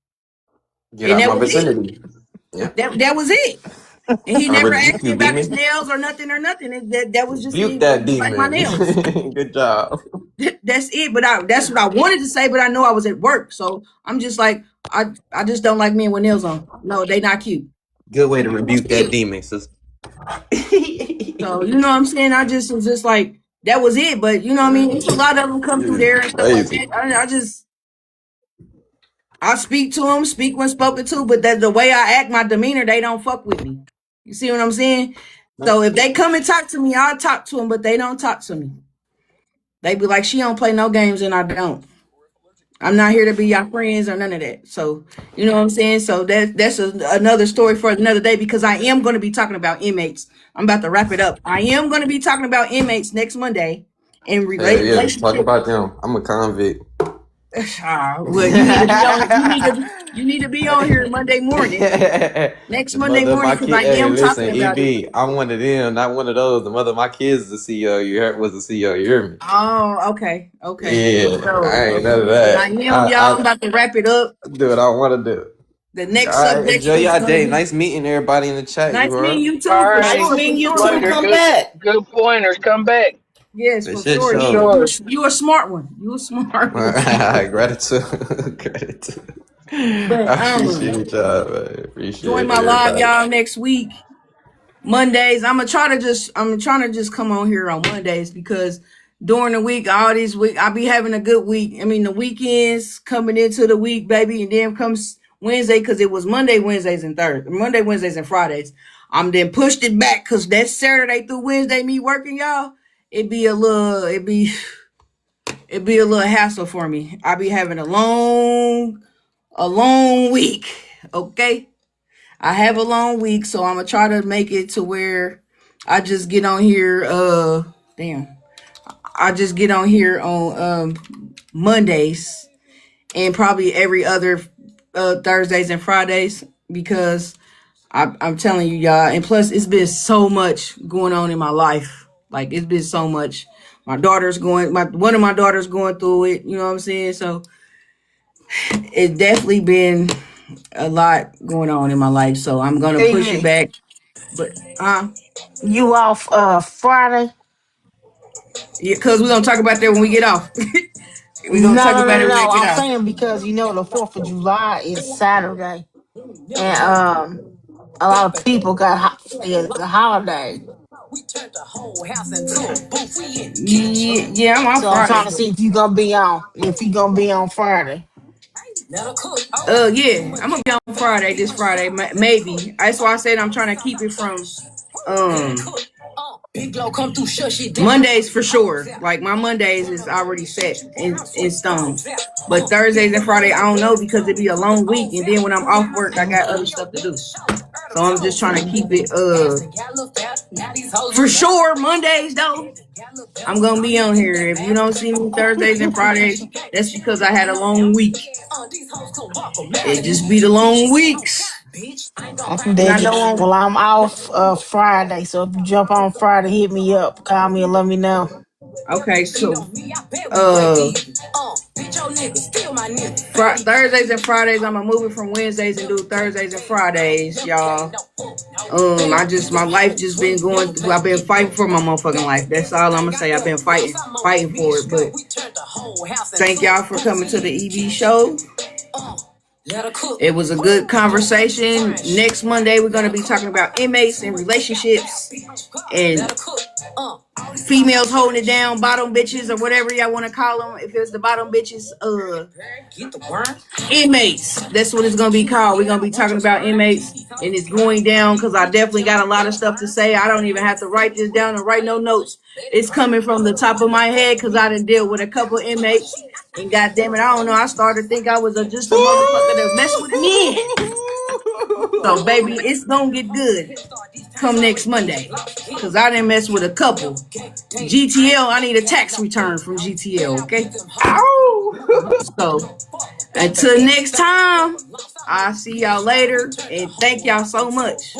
S8: Get
S1: and
S8: out
S1: that
S8: my
S1: was it.
S8: vicinity. Yeah.
S1: That was it. And he
S8: I
S1: never
S8: rebuke
S1: asked me
S8: you,
S1: about his
S8: demon.
S1: nails or nothing or nothing. That was just
S8: Rebuke
S1: me.
S8: that
S1: Like my
S8: demon.
S1: nails.
S8: Good job.
S1: That's it. But that's what I wanted to say. But I know I was at work, so I'm just like I just don't like men with nails on. No, they not cute.
S8: Good way to rebuke that demon, sister.
S1: So you know what I'm saying? I just was just like that was it. But you know what I mean? It's a lot of them come through there and stuff like
S8: Crazy.
S1: that. I speak to them, speak when spoken to, but that the way I act, my demeanor, they don't fuck with me. You see what I'm saying? So if they come and talk to me, I'll talk to them, but they don't talk to me. They be like, she don't play no games, and I don't. I'm not here to be your friends or none of that. So you know what I'm saying? So that's another story for another day because I am going to be talking about inmates. I'm about to wrap it up. I am going to be talking about inmates next Monday and
S8: Yeah,
S1: relationship.
S8: talk about them. I'm a convict.
S1: Well, you need to be on here Monday morning, next Monday morning, because I am talking about it.
S8: I'm one of them, not one of those. The mother of my kids is the CEO. You heard was the CEO. You hear me?
S1: Oh, okay.
S8: Yeah,
S1: So,
S8: I ain't none of that.
S1: I am, y'all. I'm about to wrap it up.
S8: Do what I want to do.
S1: The next
S8: All right,
S1: subject.
S8: enjoy your day. Nice meeting everybody in the chat.
S1: Nice meeting you too.
S6: All
S1: For
S6: right.
S1: sure. Meeting you
S4: Later,
S1: too.
S4: come back.
S6: Good pointers. Come back.
S1: Yes,
S8: For
S1: for
S8: shit
S1: sure.
S8: show.
S1: You a smart one. You a smart one.
S8: Gratitude. Gratitude.
S1: But,
S8: I appreciate y'all, man. Appreciate
S1: join my live, y'all, next week. Mondays. I'm trying to just come on here on Mondays because during the week, all these week, I'll be having a good week. I mean, the weekends coming into the week, baby, and then comes Wednesday because it was Monday, Wednesdays, and Fridays. I'm then pushed it back because that Saturday through Wednesday, me working, y'all, it'd be a little hassle for me. I be having a long week. Okay. I have a long week, so I'm gonna try to make it to where I just get on here. I just get on here on Mondays and probably every other Thursdays and Fridays because I'm telling you, y'all. And plus, it's been so much going on in my life. Like it's been so much. One of my daughters going through it. You know what I'm saying? So it's definitely been a lot going on in my life. So I'm gonna push it back. But
S7: You off Friday?
S1: yeah, cause we're gonna talk about that when we get off. We're gonna
S7: No,
S1: talk
S7: no,
S1: about
S7: no,
S1: it when we
S7: no.
S1: get
S7: I'm
S1: off.
S7: saying because the 4th of July is Saturday, and a lot of people got the holiday.
S1: Yeah, I'm off
S7: So I'm trying
S1: Friday.
S7: to see if you gonna be on Friday.
S1: Yeah, I'm gonna be on Friday. This Friday, maybe. That's why I said I'm trying to keep it from Mondays for sure. Like my Mondays is already set in stone. But Thursdays and Friday, I don't know because it'd be a long week, and then when I'm off work, I got other stuff to do. So I'm just trying to keep it for sure. Mondays though, I'm gonna be on here. If you don't see me Thursdays and Fridays, that's because I had a long week. It just be the long weeks.
S7: I can dig it. Well, I'm off Friday, so if you jump on Friday, hit me up, call me, and let me know.
S1: Okay, so Thursdays and Fridays, I'm gonna move it from Wednesdays and do Thursdays and Fridays, y'all. My life just been going through. I've been fighting for my motherfucking life. That's all I'm gonna say. I've been fighting for it. But thank y'all for coming to the EB show. It was a good conversation. Next Monday, we're going to be talking about inmates and relationships and females holding it down, bottom bitches or whatever y'all want to call them. If it's the bottom bitches, inmates. That's what it's going to be called. We're going to be talking about inmates, and it's going down because I definitely got a lot of stuff to say. I don't even have to write this down and write no notes. It's coming from the top of my head because I done deal with a couple inmates. And goddamn it, I don't know. I started to think I was just a motherfucker that mess with men. So baby, it's gonna get good come next Monday. Cause I didn't mess with a couple. GTL, I need a tax return from GTL, okay? Ow! So until next time, I'll see y'all later and thank y'all so much.